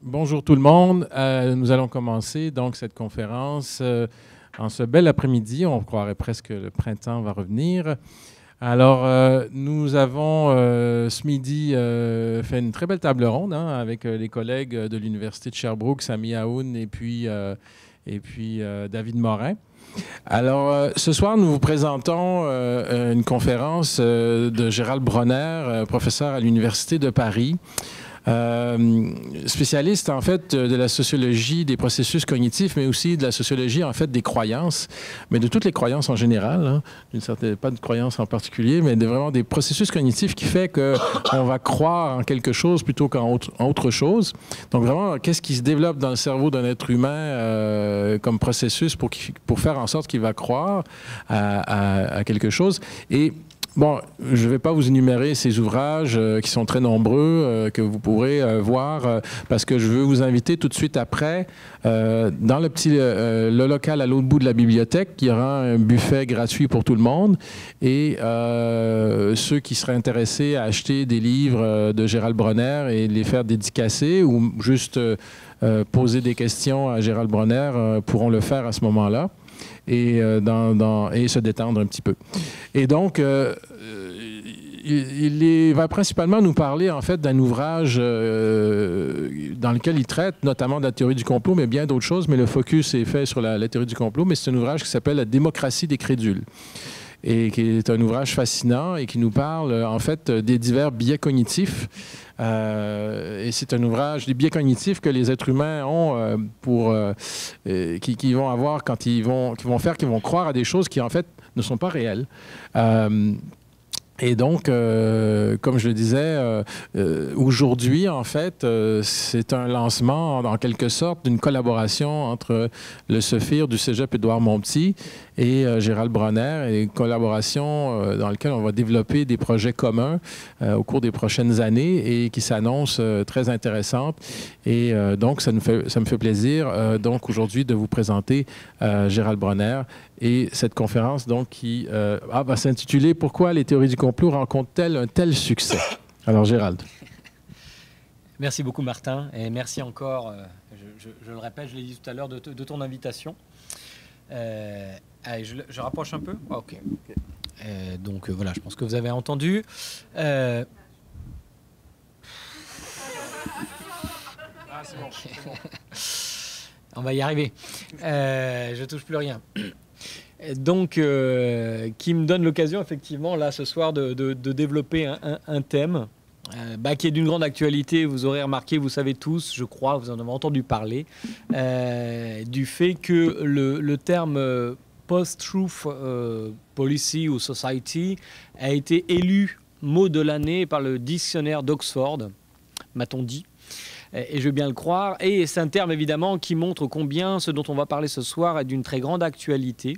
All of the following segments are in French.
Bonjour tout le monde. Nous allons commencer donc cette conférence en ce bel après-midi. On croirait presque que le printemps va revenir. Alors, nous avons ce midi fait une très belle table ronde avec les collègues de l'Université de Sherbrooke, Sami Aoun et puis David Morin. Alors, ce soir, nous vous présentons une conférence de Gérald Bronner, professeur à l'Université de Paris. Spécialiste en fait de la sociologie des processus cognitifs, mais aussi de la sociologie en fait des croyances, mais de toutes les croyances en général, pas de croyances en particulier, mais vraiment des processus cognitifs qui fait qu'on va croire en quelque chose plutôt qu'en autre chose. Donc vraiment, qu'est-ce qui se développe dans le cerveau d'un être humain comme processus pour faire en sorte qu'il va croire à quelque chose. Et bon, je ne vais pas vous énumérer ces ouvrages qui sont très nombreux, que vous pourrez voir, parce que je veux vous inviter tout de suite après, dans le local à l'autre bout de la bibliothèque, il y aura un buffet gratuit pour tout le monde. Et ceux qui seraient intéressés à acheter des livres de Gérald Bronner et les faire dédicacer ou juste poser des questions à Gérald Bronner pourront le faire à ce moment-là. Et se détendre un petit peu. Et donc, il va principalement nous parler, en fait, d'un ouvrage dans lequel il traite notamment de la théorie du complot, mais bien d'autres choses, mais le focus est fait sur la théorie du complot, mais c'est un ouvrage qui s'appelle « La démocratie des crédules » et qui est un ouvrage fascinant et qui nous parle, en fait, des divers biais cognitifs. Et c'est un ouvrage des biais cognitifs que les êtres humains ont qui vont avoir quand qu'ils vont croire à des choses qui, en fait, ne sont pas réelles. Et donc, comme je le disais, aujourd'hui, en fait, c'est un lancement, en quelque sorte, d'une collaboration entre le Sophir du Cégep Édouard-Montpetit et Gérald Bronner, et une collaboration dans laquelle on va développer des projets communs au cours des prochaines années et qui s'annoncent très intéressantes. Et donc, ça me fait plaisir, donc, aujourd'hui, de vous présenter Gérald Bronner et cette conférence, donc, qui va s'intituler « Pourquoi les théories du complot rencontrent-elles un tel succès ?» Alors, Gérald. Merci beaucoup, Martin, et merci encore, je le répète, je l'ai dit tout à l'heure, de ton invitation. Allez, je rapproche un peu. Ah, OK. Donc, voilà, je pense que vous avez entendu. Ah, c'est bon, c'est bon. On va y arriver. Je touche plus rien. Donc, qui me donne l'occasion, effectivement, là, ce soir, de développer un thème qui est d'une grande actualité. Vous aurez remarqué, vous savez tous, je crois, vous en avez entendu parler, du fait que le terme post-truth policy ou society a été élu mot de l'année par le dictionnaire d'Oxford, m'a-t-on dit. Et je veux bien le croire. Et c'est un terme, évidemment, qui montre combien ce dont on va parler ce soir est d'une très grande actualité.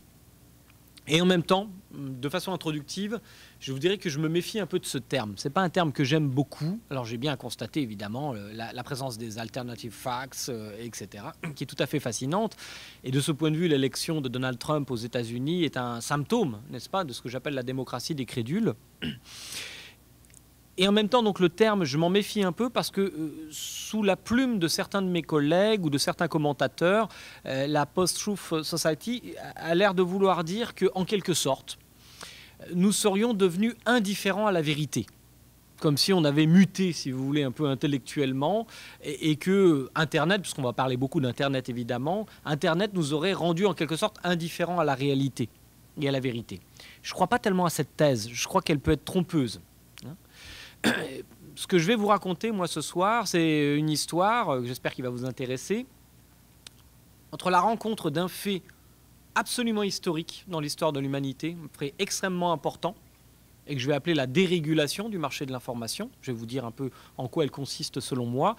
Et en même temps, de façon introductive, je vous dirais que je me méfie un peu de ce terme. Ce n'est pas un terme que j'aime beaucoup. Alors j'ai bien constaté, évidemment, la présence des alternative facts, etc., qui est tout à fait fascinante. Et de ce point de vue, l'élection de Donald Trump aux États-Unis est un symptôme, n'est-ce pas, de ce que j'appelle la démocratie des crédules. Et en même temps, donc, le terme, je m'en méfie un peu parce que sous la plume de certains de mes collègues ou de certains commentateurs, la Post-Truth Society a l'air de vouloir dire qu'en quelque sorte, nous serions devenus indifférents à la vérité. Comme si on avait muté, si vous voulez, un peu intellectuellement, et que Internet, puisqu'on va parler beaucoup d'Internet évidemment, Internet nous aurait rendu en quelque sorte indifférents à la réalité et à la vérité. Je ne crois pas tellement à cette thèse, je crois qu'elle peut être trompeuse. Ce que je vais vous raconter, moi, ce soir, c'est une histoire, j'espère qu'il va vous intéresser, entre la rencontre d'un fait absolument historique dans l'histoire de l'humanité, un fait extrêmement important, et que je vais appeler la dérégulation du marché de l'information. Je vais vous dire un peu en quoi elle consiste selon moi.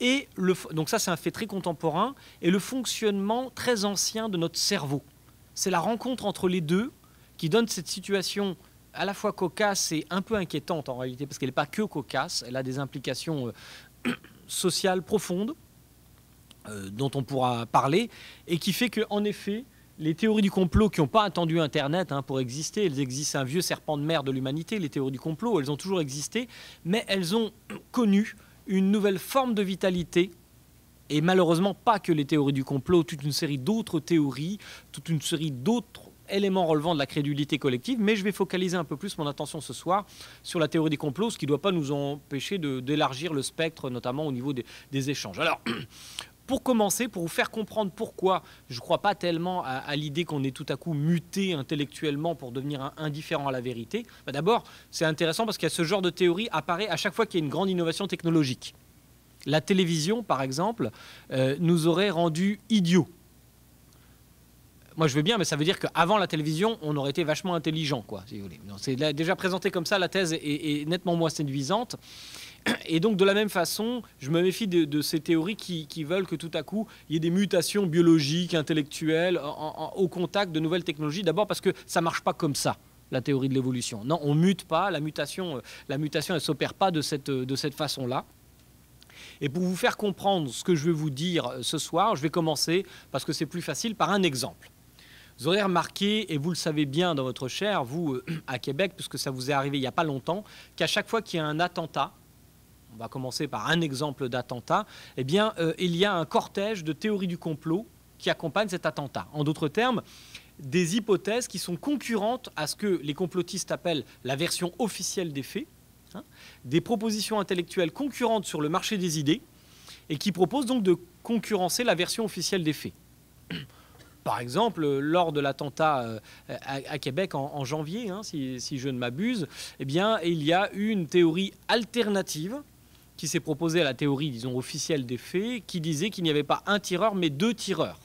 Et donc ça, c'est un fait très contemporain, et le fonctionnement très ancien de notre cerveau. C'est la rencontre entre les deux qui donne cette situation à la fois cocasse et un peu inquiétante en réalité, parce qu'elle n'est pas que cocasse, elle a des implications sociales profondes dont on pourra parler, et qui fait qu'en effet, les théories du complot qui n'ont pas attendu Internet pour exister, elles existent, un vieux serpent de mer de l'humanité, les théories du complot, elles ont toujours existé, mais elles ont connu une nouvelle forme de vitalité Et malheureusement, pas que les théories du complot, toute une série d'autres théories, toute une série d'autres éléments relevant de la crédulité collective, mais je vais focaliser un peu plus mon attention ce soir sur la théorie des complots, ce qui ne doit pas nous empêcher d'élargir le spectre, notamment au niveau des échanges. Alors, pour commencer, pour vous faire comprendre pourquoi je ne crois pas tellement à l'idée qu'on est tout à coup muté intellectuellement pour devenir indifférent à la vérité, bah d'abord, c'est intéressant parce que ce genre de théorie apparaît à chaque fois qu'il y a une grande innovation technologique. La télévision, par exemple, nous aurait rendus idiots. Moi, je veux bien, mais ça veut dire qu'avant la télévision, on aurait été vachement intelligent, quoi, si vous voulez. C'est déjà présenté comme ça, la thèse est nettement moins séduisante. Et donc, de la même façon, je me méfie de ces théories qui veulent que tout à coup, il y ait des mutations biologiques, intellectuelles, au contact de nouvelles technologies. D'abord parce que ça ne marche pas comme ça, la théorie de l'évolution. Non, on ne mute pas. La mutation, elle ne s'opère pas de cette façon-là. Et pour vous faire comprendre ce que je vais vous dire ce soir, je vais commencer, parce que c'est plus facile, par un exemple. Vous aurez remarqué, et vous le savez bien dans votre chair, vous, à Québec, puisque ça vous est arrivé il n'y a pas longtemps, qu'à chaque fois qu'il y a un attentat, on va commencer par un exemple d'attentat, eh bien, il y a un cortège de théories du complot qui accompagne cet attentat. En d'autres termes, des hypothèses qui sont concurrentes à ce que les complotistes appellent la version officielle des faits, hein, des propositions intellectuelles concurrentes sur le marché des idées, et qui proposent donc de concurrencer la version officielle des faits. Par exemple, lors de l'attentat à Québec en janvier, hein, si je ne m'abuse, eh bien, il y a eu une théorie alternative qui s'est proposée à la théorie, disons, officielle des faits, qui disait qu'il n'y avait pas un tireur, mais 2 tireurs.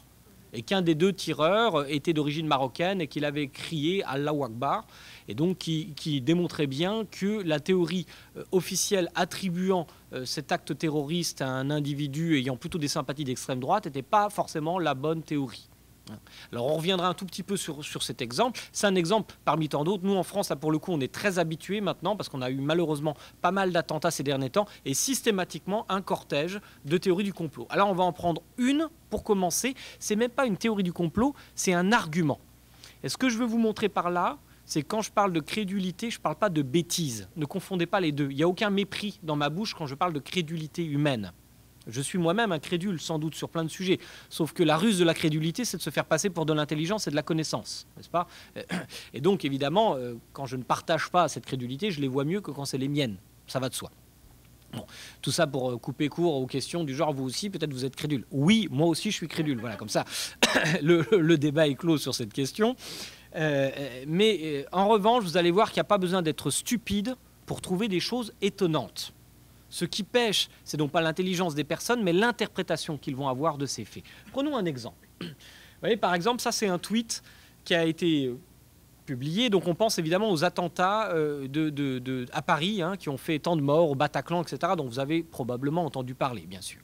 Et qu'un des 2 tireurs était d'origine marocaine et qu'il avait crié « Allahu Akbar », et donc qui démontrait bien que la théorie officielle attribuant cet acte terroriste à un individu ayant plutôt des sympathies d'extrême droite n'était pas forcément la bonne théorie. Alors on reviendra un tout petit peu sur cet exemple. C'est un exemple parmi tant d'autres. Nous en France, là pour le coup, on est très habitués maintenant parce qu'on a eu malheureusement pas mal d'attentats ces derniers temps et systématiquement un cortège de théories du complot. Alors on va en prendre une pour commencer. C'est même pas une théorie du complot, c'est un argument. Et ce que je veux vous montrer par là, c'est que quand je parle de crédulité, je ne parle pas de bêtise. Ne confondez pas les deux. Il n'y a aucun mépris dans ma bouche quand je parle de crédulité humaine. Je suis moi-même incrédule, sans doute, sur plein de sujets. Sauf que la ruse de la crédulité, c'est de se faire passer pour de l'intelligence et de la connaissance, n'est-ce pas? Et donc, évidemment, quand je ne partage pas cette crédulité, je les vois mieux que quand c'est les miennes. Ça va de soi. Bon, tout ça pour couper court aux questions du genre, vous aussi, peut-être vous êtes crédule. Oui, moi aussi, je suis crédule. Voilà, comme ça, le débat est clos sur cette question. Mais en revanche, vous allez voir qu'il n'y a pas besoin d'être stupide pour trouver des choses étonnantes. Ce qui pêche, c'est donc pas l'intelligence des personnes, mais l'interprétation qu'ils vont avoir de ces faits. Prenons un exemple. Vous voyez, par exemple, ça c'est un tweet qui a été publié. Donc on pense évidemment aux attentats à Paris, hein, qui ont fait tant de morts, au Bataclan, etc., dont vous avez probablement entendu parler, bien sûr.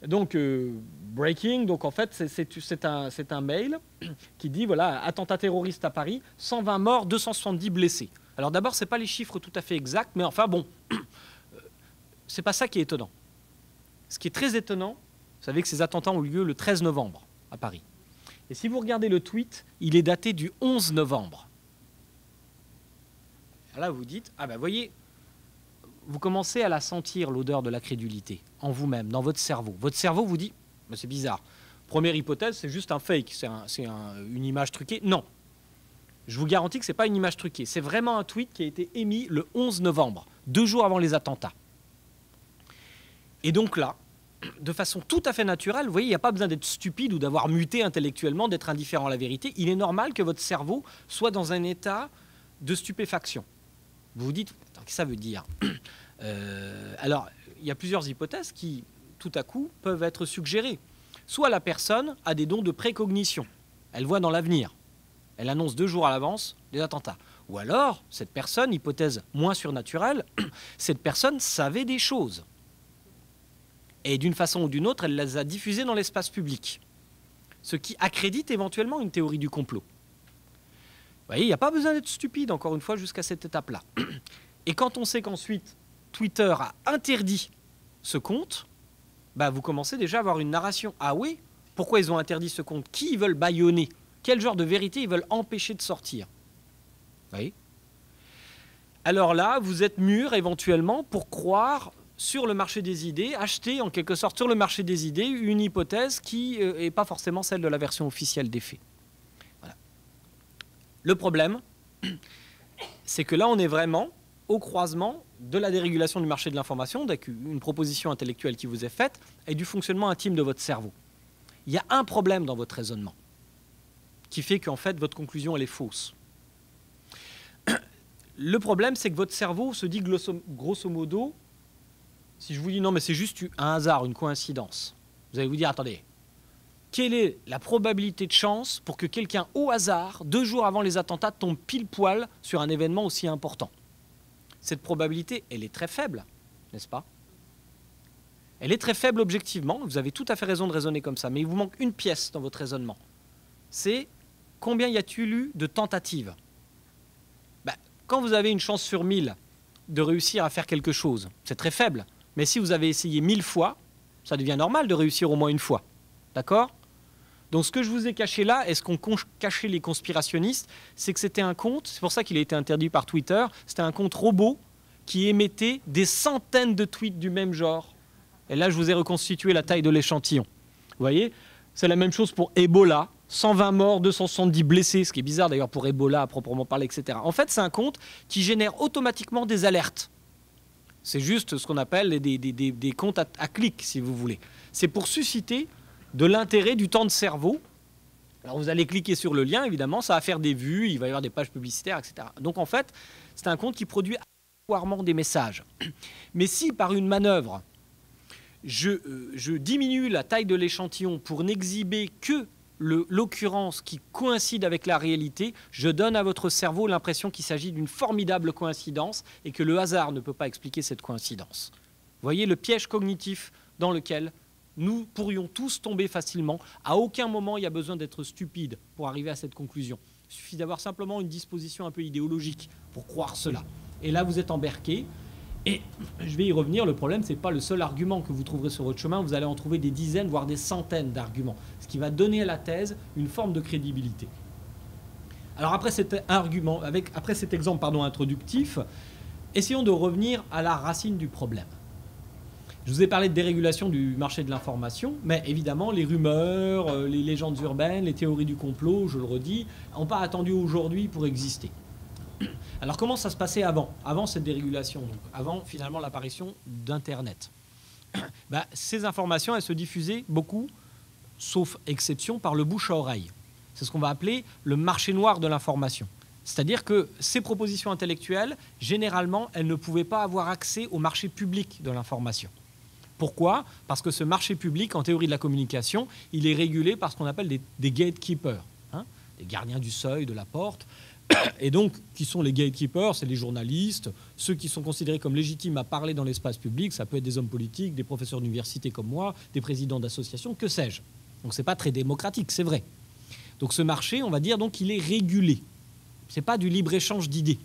Donc, breaking, donc en fait, c'est un mail qui dit, voilà, attentat terroriste à Paris, 120 morts, 270 blessés. Alors d'abord, ce n'est pas les chiffres tout à fait exacts, mais enfin bon... C'est pas ça qui est étonnant. Ce qui est très étonnant, vous savez que ces attentats ont eu lieu le 13 novembre à Paris. Et si vous regardez le tweet, il est daté du 11 novembre. Là, vous dites, ah ben voyez, vous commencez à la sentir, l'odeur de la crédulité, en vous-même, dans votre cerveau. Votre cerveau vous dit, ben c'est bizarre. Première hypothèse, c'est juste un fake, c'est une image truquée. Non. Je vous garantis que ce n'est pas une image truquée. C'est vraiment un tweet qui a été émis le 11 novembre, 2 jours avant les attentats. Et donc là, de façon tout à fait naturelle, vous voyez, il n'y a pas besoin d'être stupide ou d'avoir muté intellectuellement, d'être indifférent à la vérité. Il est normal que votre cerveau soit dans un état de stupéfaction. Vous vous dites, qu'est-ce que ça veut dire? Alors, il y a plusieurs hypothèses qui, tout à coup, peuvent être suggérées. Soit la personne a des dons de précognition. Elle voit dans l'avenir. Elle annonce 2 jours à l'avance les attentats. Ou alors, cette personne, hypothèse moins surnaturelle, cette personne savait des choses. Et d'une façon ou d'une autre, elle les a diffusées dans l'espace public. Ce qui accrédite éventuellement une théorie du complot. Vous voyez, il n'y a pas besoin d'être stupide, encore une fois, jusqu'à cette étape-là. Et quand on sait qu'ensuite, Twitter a interdit ce compte, bah vous commencez déjà à avoir une narration. Ah oui? Pourquoi ils ont interdit ce compte? Qui ils veulent bâillonner? Quel genre de vérité ils veulent empêcher de sortir? Vous voyez? Alors là, vous êtes mûr éventuellement pour croire sur le marché des idées, acheter en quelque sorte sur le marché des idées une hypothèse qui n'est pas forcément celle de la version officielle des faits. Voilà. Le problème, c'est que là, on est vraiment au croisement de la dérégulation du marché de l'information, avec une proposition intellectuelle qui vous est faite, et du fonctionnement intime de votre cerveau. Il y a un problème dans votre raisonnement qui fait qu'en fait, votre conclusion, elle est fausse. Le problème, c'est que votre cerveau se dit grosso modo, si je vous dis non, mais c'est juste un hasard, une coïncidence, vous allez vous dire, attendez, quelle est la probabilité de chance pour que quelqu'un, au hasard, 2 jours avant les attentats, tombe pile poil sur un événement aussi important? Cette probabilité, elle est très faible, n'est-ce pas? Elle est très faible objectivement, vous avez tout à fait raison de raisonner comme ça, mais il vous manque une pièce dans votre raisonnement. C'est combien y a-t-il eu de tentatives? Quand vous avez une chance sur 1000 de réussir à faire quelque chose, c'est très faible. Mais si vous avez essayé 1000 fois, ça devient normal de réussir au moins une fois. D'accord? Donc ce que je vous ai caché là, et ce qu'ont caché les conspirationnistes, c'est que c'était un compte, c'est pour ça qu'il a été interdit par Twitter, c'était un compte robot qui émettait des centaines de tweets du même genre. Et là, je vous ai reconstitué la taille de l'échantillon. Vous voyez? C'est la même chose pour Ebola. 120 morts, 270 blessés, ce qui est bizarre d'ailleurs pour Ebola à proprement parler, etc. En fait, c'est un compte qui génère automatiquement des alertes. C'est juste ce qu'on appelle des comptes à clics, si vous voulez. C'est pour susciter de l'intérêt, du temps de cerveau. Alors vous allez cliquer sur le lien, évidemment, ça va faire des vues, il va y avoir des pages publicitaires, etc. Donc en fait, c'est un compte qui produit aléatoirement des messages. Mais si par une manœuvre, je diminue la taille de l'échantillon pour n'exhiber que l'occurrence qui coïncide avec la réalité, je donne à votre cerveau l'impression qu'il s'agit d'une formidable coïncidence et que le hasard ne peut pas expliquer cette coïncidence. Vous voyez le piège cognitif dans lequel nous pourrions tous tomber facilement. À aucun moment il y a besoin d'être stupide pour arriver à cette conclusion. Il suffit d'avoir simplement une disposition un peu idéologique pour croire cela. Et là, vous êtes embarqué. Et je vais y revenir, le problème, ce n'est pas le seul argument que vous trouverez sur votre chemin, vous allez en trouver des dizaines, voire des centaines d'arguments, ce qui va donner à la thèse une forme de crédibilité. Alors après cet exemple introductif, essayons de revenir à la racine du problème. Je vous ai parlé de dérégulation du marché de l'information, mais évidemment, les rumeurs, les légendes urbaines, les théories du complot, je le redis, n'ont pas attendu aujourd'hui pour exister. Alors comment ça se passait avant cette dérégulation, donc avant finalement l'apparition d'Internet? Ces informations, elles se diffusaient beaucoup, sauf exception, par le bouche à oreille. C'est ce qu'on va appeler le marché noir de l'information. C'est-à-dire que ces propositions intellectuelles, généralement, elles ne pouvaient pas avoir accès au marché public de l'information. Pourquoi? Parce que ce marché public, en théorie de la communication, il est régulé par ce qu'on appelle des gatekeepers, des gardiens du seuil, de la porte. Et donc, qui sont les gatekeepers? C'est les journalistes, ceux qui sont considérés comme légitimes à parler dans l'espace public. Ça peut être des hommes politiques, des professeurs d'université comme moi, des présidents d'associations, que sais-je. Donc, ce n'est pas très démocratique, c'est vrai. Donc, ce marché, on va dire, donc, il est régulé. Ce n'est pas du libre-échange d'idées.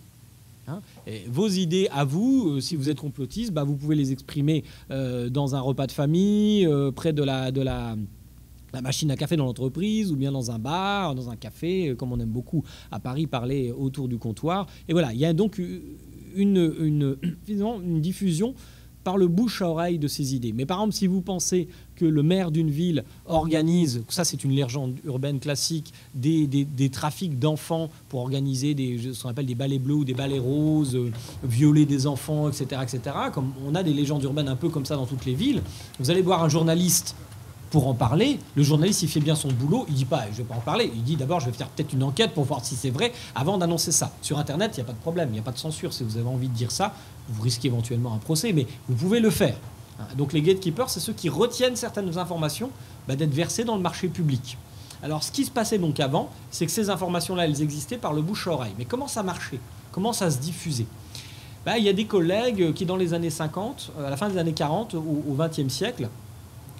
Et vos idées à vous, si vous êtes complotiste, vous pouvez les exprimer dans un repas de famille, près de la machine à café dans l'entreprise, ou bien dans un bar, dans un café, comme on aime beaucoup à Paris parler autour du comptoir. Et voilà, il y a donc une diffusion par le bouche à oreille de ces idées. Mais par exemple, si vous pensez que le maire d'une ville organise, ça c'est une légende urbaine classique, des trafics d'enfants pour organiser ce qu'on appelle des balais bleus ou des balais roses, violer des enfants, etc., etc., comme on a des légendes urbaines un peu comme ça dans toutes les villes, vous allez voir un journaliste pour en parler. Le journaliste, il fait bien son boulot, il ne dit pas « je ne vais pas en parler », il dit d'abord « je vais faire peut-être une enquête pour voir si c'est vrai avant d'annoncer ça ». Sur Internet, il n'y a pas de problème, il n'y a pas de censure. Si vous avez envie de dire ça, vous risquez éventuellement un procès, mais vous pouvez le faire. Donc les gatekeepers, c'est ceux qui retiennent certaines informations d'être versées dans le marché public. Alors ce qui se passait donc avant, c'est que ces informations-là, elles existaient par le bouche à oreille. Mais comment ça marchait? Comment ça se diffusait? Il y a des collègues qui, dans les années 50, à la fin des années 40, au XXe siècle,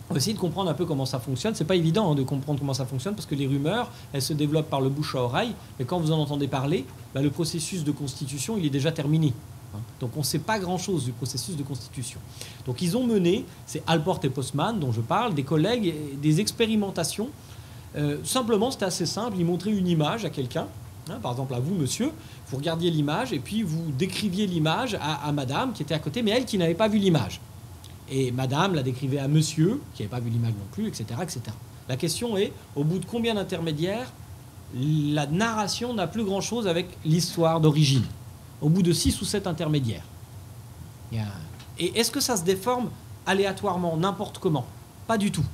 on va essayer de comprendre un peu comment ça fonctionne. C'est pas évident de comprendre comment ça fonctionne parce que les rumeurs, elles se développent par le bouche à oreille. Mais quand vous en entendez parler, le processus de constitution, il est déjà terminé. Donc on ne sait pas grand-chose du processus de constitution. Donc ils ont mené, c'est Alport et Postman dont je parle, des collègues, des expérimentations. Simplement, c'était assez simple. Ils montraient une image à quelqu'un. Par exemple, à vous, monsieur, vous regardiez l'image et puis vous décriviez l'image à madame qui était à côté, mais elle qui n'avait pas vu l'image. Et madame la décrivait à monsieur, qui n'avait pas vu l'image non plus, etc., etc. La question est, au bout de combien d'intermédiaires, la narration n'a plus grand-chose avec l'histoire d'origine? Au bout de 6 ou 7 intermédiaires. Et est-ce que ça se déforme aléatoirement, n'importe comment? Pas du tout.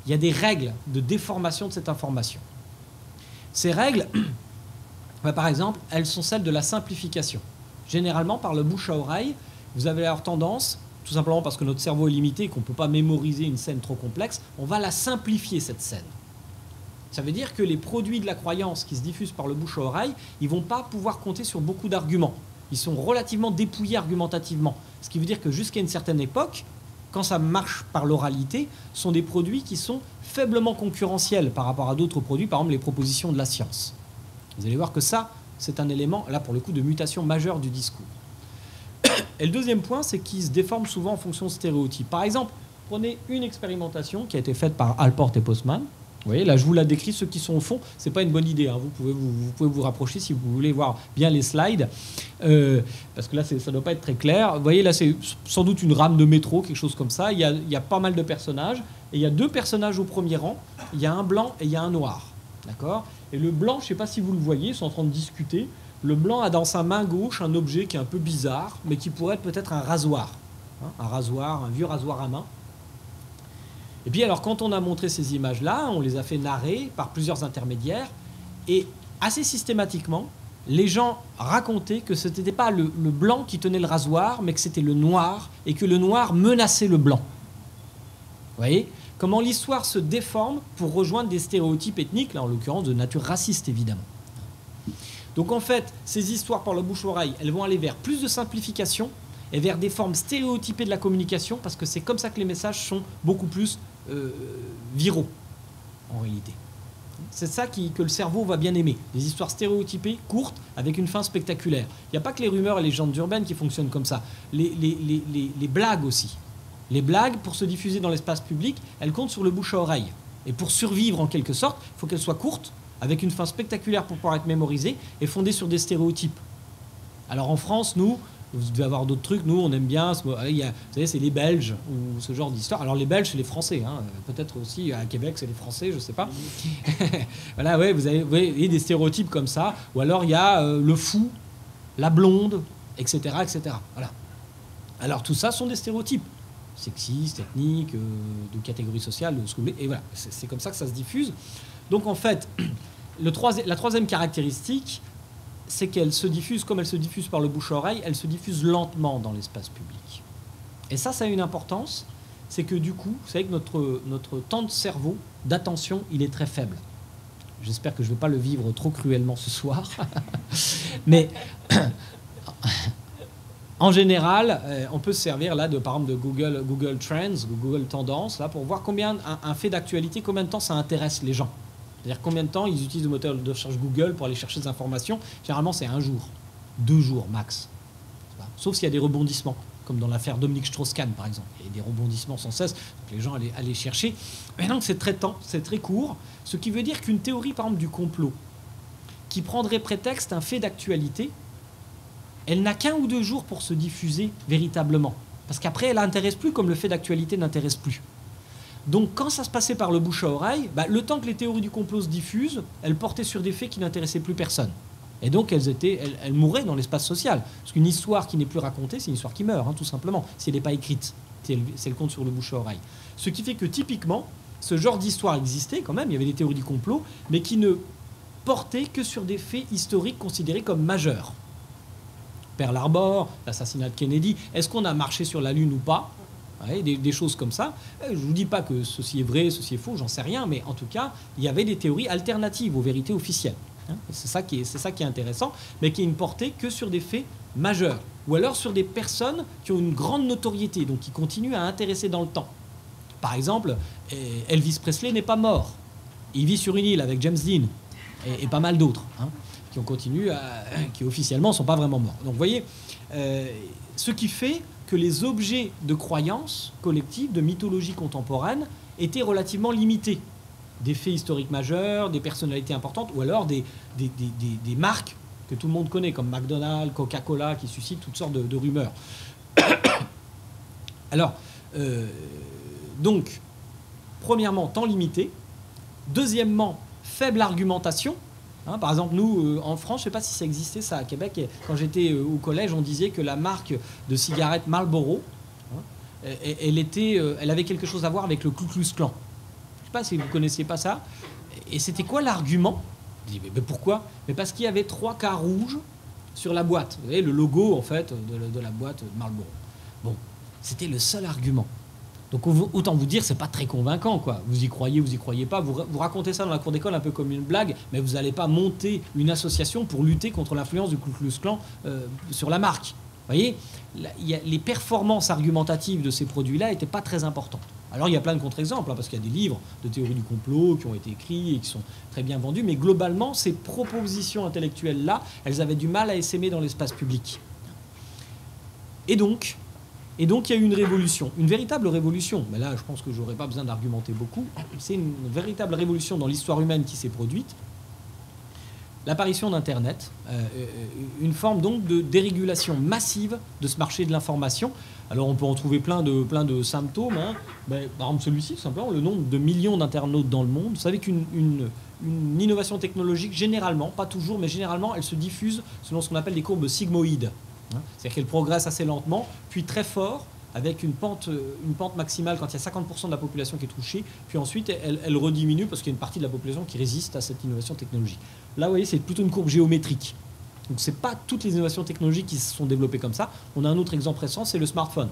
Il y a des règles de déformation de cette information. Ces règles, par exemple, elles sont celles de la simplification. Généralement, par le bouche à oreille, vous avez leur tendance, tout simplement parce que notre cerveau est limité et qu'on ne peut pas mémoriser une scène trop complexe, on va la simplifier, cette scène. Ça veut dire que les produits de la croyance qui se diffusent par le bouche à oreille, ils ne vont pas pouvoir compter sur beaucoup d'arguments. Ils sont relativement dépouillés argumentativement. Ce qui veut dire que jusqu'à une certaine époque, quand ça marche par l'oralité, sont des produits qui sont faiblement concurrentiels par rapport à d'autres produits, par exemple les propositions de la science. Vous allez voir que ça, c'est un élément, là pour le coup, de mutation majeure du discours. Et le deuxième point, c'est qu'il se déforme souvent en fonction de stéréotypes. Par exemple, prenez une expérimentation qui a été faite par Allport et Postman. Vous voyez, là, je vous la décris. Ceux qui sont au fond, c'est pas une bonne idée. Hein. Vous pouvez vous rapprocher si vous voulez voir bien les slides. Parce que là, ça ne doit pas être très clair. Vous voyez, là, c'est sans doute une rame de métro, quelque chose comme ça. Il y a pas mal de personnages. Et il y a 2 personnages au premier rang. Il y a un blanc et il y a un noir. D'accord? Et le blanc, je ne sais pas si vous le voyez, ils sont en train de discuter. Le blanc a dans sa main gauche un objet qui est un peu bizarre, mais qui pourrait être peut-être un rasoir. Hein, un rasoir, un vieux rasoir à main. Et puis alors quand on a montré ces images-là, on les a fait narrer par plusieurs intermédiaires, et assez systématiquement, les gens racontaient que ce n'était pas le blanc qui tenait le rasoir, mais que c'était le noir, et que le noir menaçait le blanc. Vous voyez comment l'histoire se déforme pour rejoindre des stéréotypes ethniques, là en l'occurrence de nature raciste évidemment. Donc en fait, ces histoires par le bouche-oreille, elles vont aller vers plus de simplification et vers des formes stéréotypées de la communication, parce que c'est comme ça que les messages sont beaucoup plus viraux, en réalité. C'est ça que le cerveau va bien aimer. Des histoires stéréotypées, courtes, avec une fin spectaculaire. Il n'y a pas que les rumeurs et les légendes urbaines qui fonctionnent comme ça. Les blagues aussi. Les blagues, pour se diffuser dans l'espace public, elles comptent sur le bouche à oreille. Et pour survivre, en quelque sorte, il faut qu'elles soient courtes, avec une fin spectaculaire pour pouvoir être mémorisées, et fondées sur des stéréotypes. Alors en France, nous, vous devez avoir d'autres trucs, nous on aime bien, vous savez, c'est les Belges, ou ce genre d'histoire. Alors les Belges, c'est les Français, hein. Peut-être aussi à Québec, c'est les Français, je ne sais pas. Voilà, ouais, vous avez des stéréotypes comme ça, ou alors il y a le fou, la blonde, etc., etc. Voilà. Alors tout ça sont des stéréotypes, sexistes, ethniques, de catégorie sociale, ce que vous voulez, et voilà, c'est comme ça que ça se diffuse. Donc en fait, la troisième caractéristique, c'est qu'elle se diffuse, comme elle se diffuse par le bouche-oreille, elle se diffuse lentement dans l'espace public. Et ça a une importance, c'est que du coup, vous savez que notre temps de cerveau, d'attention, il est très faible. J'espère que je ne vais pas le vivre trop cruellement ce soir. Mais en général, on peut se servir là, par exemple, de Google Trends, Google Tendances, là, pour voir combien un fait d'actualité, combien de temps ça intéresse les gens. C'est-à-dire combien de temps ils utilisent le moteur de recherche Google pour aller chercher des informations. Généralement, c'est 1 jour, 2 jours max. Sauf s'il y a des rebondissements, comme dans l'affaire Dominique Strauss-Kahn, par exemple. Il y a des rebondissements sans cesse, donc les gens allaient chercher. Mais donc, c'est très court, ce qui veut dire qu'une théorie, par exemple, du complot, qui prendrait prétexte un fait d'actualité, elle n'a qu'1 ou 2 jours pour se diffuser véritablement. Parce qu'après, elle n'intéresse plus comme le fait d'actualité n'intéresse plus. Donc quand ça se passait par le bouche à oreille, le temps que les théories du complot se diffusent, elles portaient sur des faits qui n'intéressaient plus personne. Et donc elles mouraient dans l'espace social. Parce qu'une histoire qui n'est plus racontée, c'est une histoire qui meurt, hein, tout simplement, si elle n'est pas écrite, si elle compte sur le bouche à oreille. Ce qui fait que typiquement, ce genre d'histoire existait quand même, il y avait des théories du complot, mais qui ne portaient que sur des faits historiques considérés comme majeurs. Pearl Harbor, l'assassinat de Kennedy, est-ce qu'on a marché sur la Lune ou pas ? Des choses comme ça. Je ne vous dis pas que ceci est vrai, ceci est faux, j'en sais rien, mais en tout cas, il y avait des théories alternatives aux vérités officielles. C'est ça qui est intéressant, mais qui est une portée que sur des faits majeurs, ou alors sur des personnes qui ont une grande notoriété, donc qui continuent à intéresser dans le temps. Par exemple, Elvis Presley n'est pas mort. Il vit sur une île avec James Dean et pas mal d'autres, hein, qui officiellement ne sont pas vraiment morts. Donc vous voyez, ce qui fait que les objets de croyance collective, de mythologie contemporaine, étaient relativement limités. Des faits historiques majeurs, des personnalités importantes, ou alors des marques que tout le monde connaît, comme McDonald's, Coca-Cola, qui suscitent toutes sortes de rumeurs. Alors, Donc, premièrement, temps limité. Deuxièmement, faible argumentation. Hein, par exemple, nous, en France, je ne sais pas si ça existait, ça, à Québec. Et quand j'étais au collège, on disait que la marque de cigarettes Marlboro, hein, elle avait quelque chose à voir avec le Ku Klux Klan. Je ne sais pas si vous ne connaissiez pas ça. Et c'était quoi l'argument? Je dis, mais pourquoi? Mais parce qu'il y avait 3 cas rouges sur la boîte. Vous voyez, le logo, en fait, de la boîte Marlboro. Bon, c'était le seul argument. Donc autant vous dire, c'est pas très convaincant, quoi. Vous y croyez pas. Vous racontez ça dans la cour d'école un peu comme une blague, mais vous n'allez pas monter une association pour lutter contre l'influence du Ku Klux Klan sur la marque. Vous voyez, les performances argumentatives de ces produits-là n'étaient pas très importantes. Alors il y a plein de contre-exemples, hein, parce qu'il y a des livres de théorie du complot qui ont été écrits et qui sont très bien vendus, mais globalement, ces propositions intellectuelles-là, elles avaient du mal à essaimer dans l'espace public. Et donc, il y a eu une révolution, une véritable révolution. Mais là, je pense que je n'aurais pas besoin d'argumenter beaucoup. C'est une véritable révolution dans l'histoire humaine qui s'est produite. L'apparition d'Internet, une forme donc de dérégulation massive de ce marché de l'information. Alors on peut en trouver plein de symptômes. Hein. Mais, par exemple celui-ci, tout simplement, le nombre de millions d'internautes dans le monde. Vous savez qu'une innovation technologique, généralement, pas toujours, mais généralement, elle se diffuse selon ce qu'on appelle des courbes sigmoïdes. C'est-à-dire qu'elle progresse assez lentement, puis très fort, avec une pente maximale quand il y a 50% de la population qui est touchée, puis ensuite elle rediminue parce qu'il y a une partie de la population qui résiste à cette innovation technologique. Là, vous voyez, c'est plutôt une courbe géométrique. Donc ce n'est pas toutes les innovations technologiques qui se sont développées comme ça. On a un autre exemple récent, c'est le smartphone.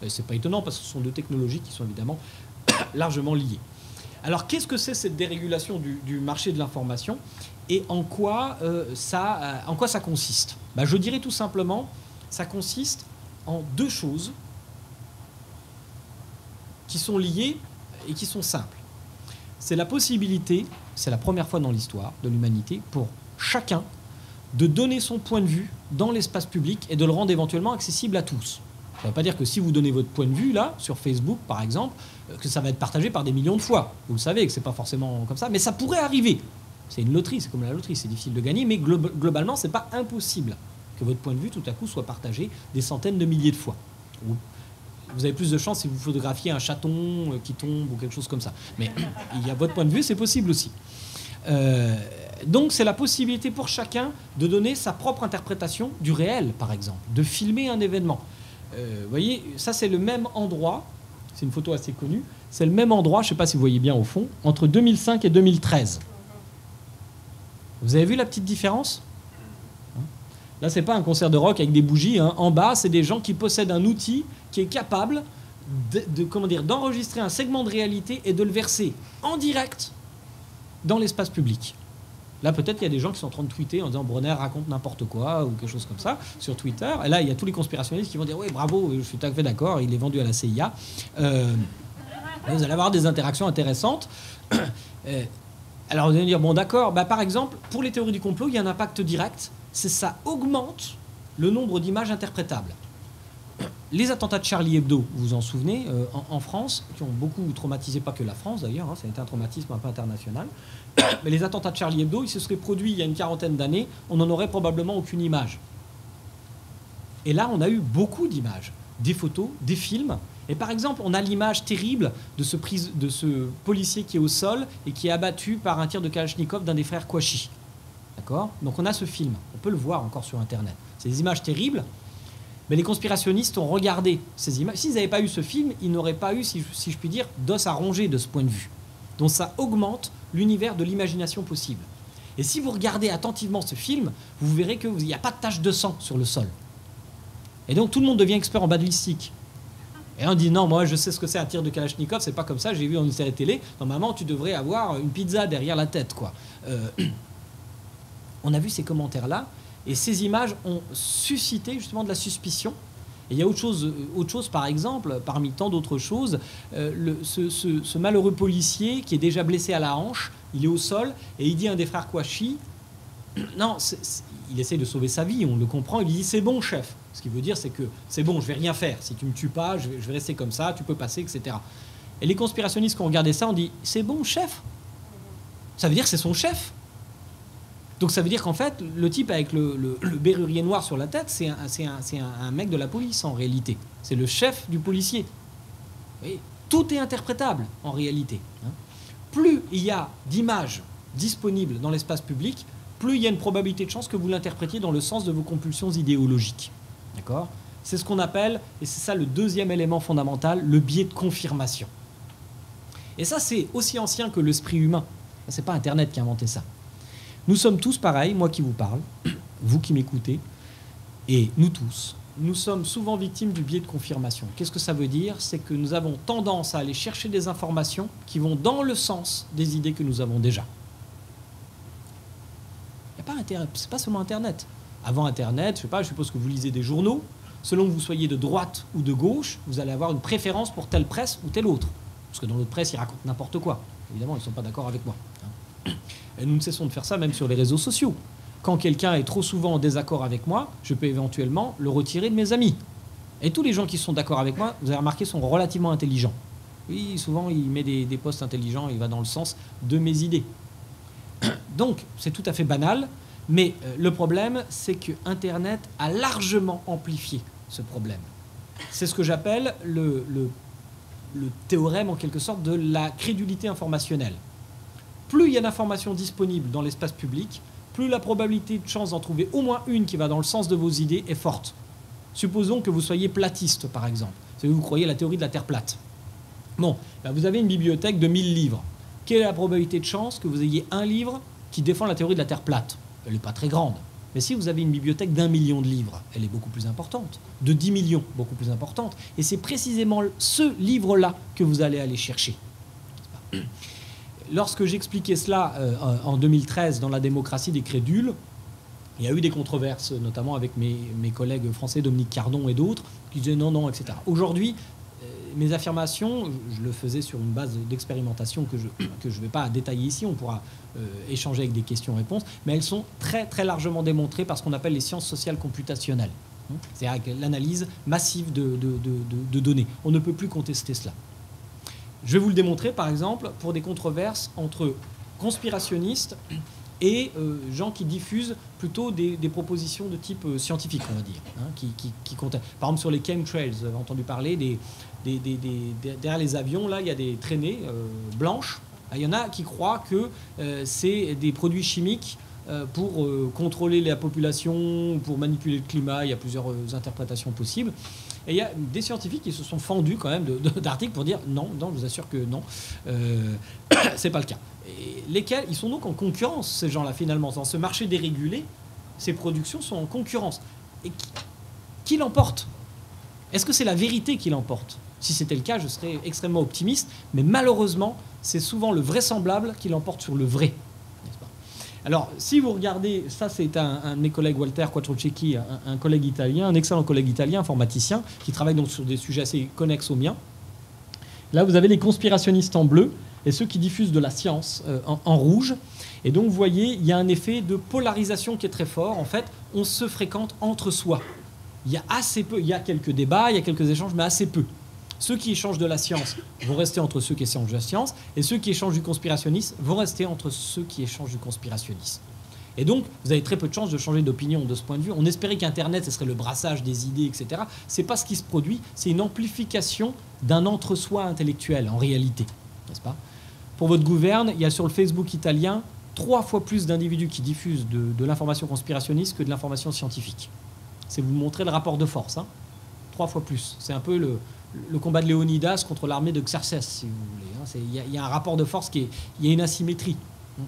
Et c'est pas étonnant parce que ce sont 2 technologies qui sont évidemment largement liées. Alors qu'est-ce que c'est cette dérégulation du marché de l'information et en quoi ça consiste? Je dirais tout simplement, ça consiste en 2 choses qui sont liées et qui sont simples. C'est la possibilité, c'est la première fois dans l'histoire de l'humanité, pour chacun de donner son point de vue dans l'espace public et de le rendre éventuellement accessible à tous. Ça ne veut pas dire que si vous donnez votre point de vue, là, sur Facebook, par exemple, que ça va être partagé par des millions de fois. Vous le savez que ce n'est pas forcément comme ça, mais ça pourrait arriver. C'est une loterie, c'est comme la loterie, c'est difficile de gagner, mais globalement, ce n'est pas impossible que votre point de vue, tout à coup, soit partagé des centaines de milliers de fois. Vous avez plus de chance si vous photographiez un chaton qui tombe ou quelque chose comme ça. Mais il y a votre point de vue, c'est possible aussi. Donc c'est la possibilité pour chacun de donner sa propre interprétation du réel, par exemple, de filmer un événement. Vous voyez, ça c'est le même endroit, c'est une photo assez connue, c'est le même endroit, je ne sais pas si vous voyez bien au fond, entre 2005 et 2013. Vous avez vu la petite différence ? Là, ce n'est pas un concert de rock avec des bougies. Hein. En bas, c'est des gens qui possèdent un outil qui est capable d'enregistrer un segment de réalité et de le verser en direct dans l'espace public. Là, peut-être qu'il y a des gens qui sont en train de tweeter en disant Bronner raconte n'importe quoi ou quelque chose comme ça sur Twitter. Et là, il y a tous les conspirationnistes qui vont dire oui, bravo, je suis tout à fait d'accord, il est vendu à la CIA. Vous allez avoir des interactions intéressantes. Alors, vous allez dire bon, d'accord, par exemple, pour les théories du complot, il y a un impact direct. C'est ça augmente le nombre d'images interprétables. Les attentats de Charlie Hebdo, vous vous en souvenez, en France, qui ont beaucoup traumatisé, pas que la France d'ailleurs, hein, ça a été un traumatisme un peu international, mais les attentats de Charlie Hebdo, ils se seraient produits il y a une 40aine d'années, on n'en aurait probablement aucune image. Et là, on a eu beaucoup d'images, des photos, des films, et par exemple, on a l'image terrible de ce policier qui est au sol et qui est abattu par un tir de Kalachnikov d'un des frères Kouachi. D'accord ? Donc on a ce film, on peut le voir encore sur Internet. C'est des images terribles, mais les conspirationnistes ont regardé ces images. S'ils n'avaient pas eu ce film, ils n'auraient pas eu, si je puis dire, d'os à ronger de ce point de vue. Donc ça augmente l'univers de l'imagination possible. Et si vous regardez attentivement ce film, vous verrez qu'il n'y a pas de tache de sang sur le sol. Et donc tout le monde devient expert en balistique. Et on dit non, moi je sais ce que c'est un tir de Kalachnikov, c'est pas comme ça, j'ai vu en série télé. Normalement, tu devrais avoir une pizza derrière la tête, quoi. On a vu ces commentaires-là, et ces images ont suscité justement de la suspicion. Et il y a autre chose, par exemple, parmi tant d'autres choses, ce malheureux policier qui est déjà blessé à la hanche, il est au sol, et il dit à un des frères Kouachi, non, il essaie de sauver sa vie, on le comprend, il dit c'est bon chef. Ce qui veut dire c'est que c'est bon, je vais rien faire, si tu me tues pas, je vais rester comme ça, tu peux passer, etc. Et les conspirationnistes qui ont regardé ça ont dit c'est bon chef. Ça veut dire que c'est son chef. Donc ça veut dire qu'en fait, le type avec le bérurier noir sur la tête, c'est un mec de la police en réalité. C'est le chef du policier. Vous voyez, tout est interprétable en réalité. Plus il y a d'images disponibles dans l'espace public, plus il y a une probabilité de chance que vous l'interprétiez dans le sens de vos compulsions idéologiques. D'accord ? C'est ce qu'on appelle, et c'est ça le deuxième élément fondamental, le biais de confirmation. Et ça, c'est aussi ancien que l'esprit humain. Ce n'est pas Internet qui a inventé ça. Nous sommes tous pareils, moi qui vous parle, vous qui m'écoutez, et nous tous, nous sommes souvent victimes du biais de confirmation. Qu'est-ce que ça veut dire? C'est que nous avons tendance à aller chercher des informations qui vont dans le sens des idées que nous avons déjà. C'est pas seulement Internet. Avant Internet, je sais pas, je suppose que vous lisez des journaux. Selon que vous soyez de droite ou de gauche, vous allez avoir une préférence pour telle presse ou telle autre. Parce que dans l'autre presse, ils racontent n'importe quoi. Évidemment, ils ne sont pas d'accord avec moi. Et nous ne cessons de faire ça même sur les réseaux sociaux. Quand quelqu'un est trop souvent en désaccord avec moi, je peux éventuellement le retirer de mes amis. Et tous les gens qui sont d'accord avec moi, vous avez remarqué, sont relativement intelligents. Oui, souvent, il met des posts intelligents, il va dans le sens de mes idées. Donc, c'est tout à fait banal, mais le problème, c'est que Internet a largement amplifié ce problème. C'est ce que j'appelle le théorème, en quelque sorte, de la crédulité informationnelle. Plus il y a d'informations disponibles dans l'espace public, plus la probabilité de chance d'en trouver au moins une qui va dans le sens de vos idées est forte. Supposons que vous soyez platiste, par exemple. C'est-à-dire que vous croyez à la théorie de la Terre plate. Bon, ben vous avez une bibliothèque de 1000 livres. Quelle est la probabilité de chance que vous ayez un livre qui défend la théorie de la Terre plate? Elle n'est pas très grande. Mais si vous avez une bibliothèque d'1 million de livres, elle est beaucoup plus importante. De 10 millions, beaucoup plus importante. Et c'est précisément ce livre-là que vous allez aller chercher. Lorsque j'expliquais cela en 2013 dans La démocratie des crédules, il y a eu des controverses, notamment avec mes collègues français, Dominique Cardon et d'autres, qui disaient non, non, etc. Aujourd'hui, mes affirmations, je le faisais sur une base d'expérimentation que je ne vais pas détailler ici, on pourra échanger avec des questions-réponses, mais elles sont très, très largement démontrées par ce qu'on appelle les sciences sociales computationnelles. C'est-à-dire avec l'analyse massive de données. On ne peut plus contester cela. Je vais vous le démontrer, par exemple, pour des controverses entre conspirationnistes et gens qui diffusent plutôt des propositions de type scientifique, on va dire, qui comptent. Par exemple, sur les chemtrails, vous avez entendu parler derrière les avions, là, il y a des traînées blanches. Il y en a qui croient que c'est des produits chimiques pour contrôler la population, pour manipuler le climat. Il y a plusieurs interprétations possibles. Et il y a des scientifiques qui se sont fendus quand même d'articles pour dire non, non, je vous assure que non, c'est pas le cas. Et lesquels, ils sont donc en concurrence, ces gens-là, finalement. Dans ce marché dérégulé, ces productions sont en concurrence. Et qui l'emporte? Est-ce que c'est la vérité qui l'emporte? Si c'était le cas, je serais extrêmement optimiste. Mais malheureusement, c'est souvent le vraisemblable qui l'emporte sur le vrai. Alors, si vous regardez, ça c'est un de mes collègues, Walter Quattrocecchi, un collègue italien, un excellent collègue italien, informaticien, qui travaille donc sur des sujets assez connexes aux miens. Là, vous avez les conspirationnistes en bleu et ceux qui diffusent de la science en rouge. Et donc, vous voyez, il y a un effet de polarisation qui est très fort. En fait, on se fréquente entre soi. Il y a assez peu, il y a quelques débats, il y a quelques échanges, mais assez peu. Ceux qui échangent de la science vont rester entre ceux qui échangent de la science, et ceux qui échangent du conspirationnisme vont rester entre ceux qui échangent du conspirationnisme. Et donc, vous avez très peu de chances de changer d'opinion de ce point de vue. On espérait qu'Internet, ce serait le brassage des idées, etc. Ce n'est pas ce qui se produit, c'est une amplification d'un entre-soi intellectuel, en réalité. N'est-ce pas? Pour votre gouverne, il y a sur le Facebook italien 3 fois plus d'individus qui diffusent de l'information conspirationniste que de l'information scientifique. C'est vous montrer le rapport de force. 3 fois plus. C'est un peu le combat de Léonidas contre l'armée de Xerxès, si vous voulez. Il y a un rapport de force il y a une asymétrie.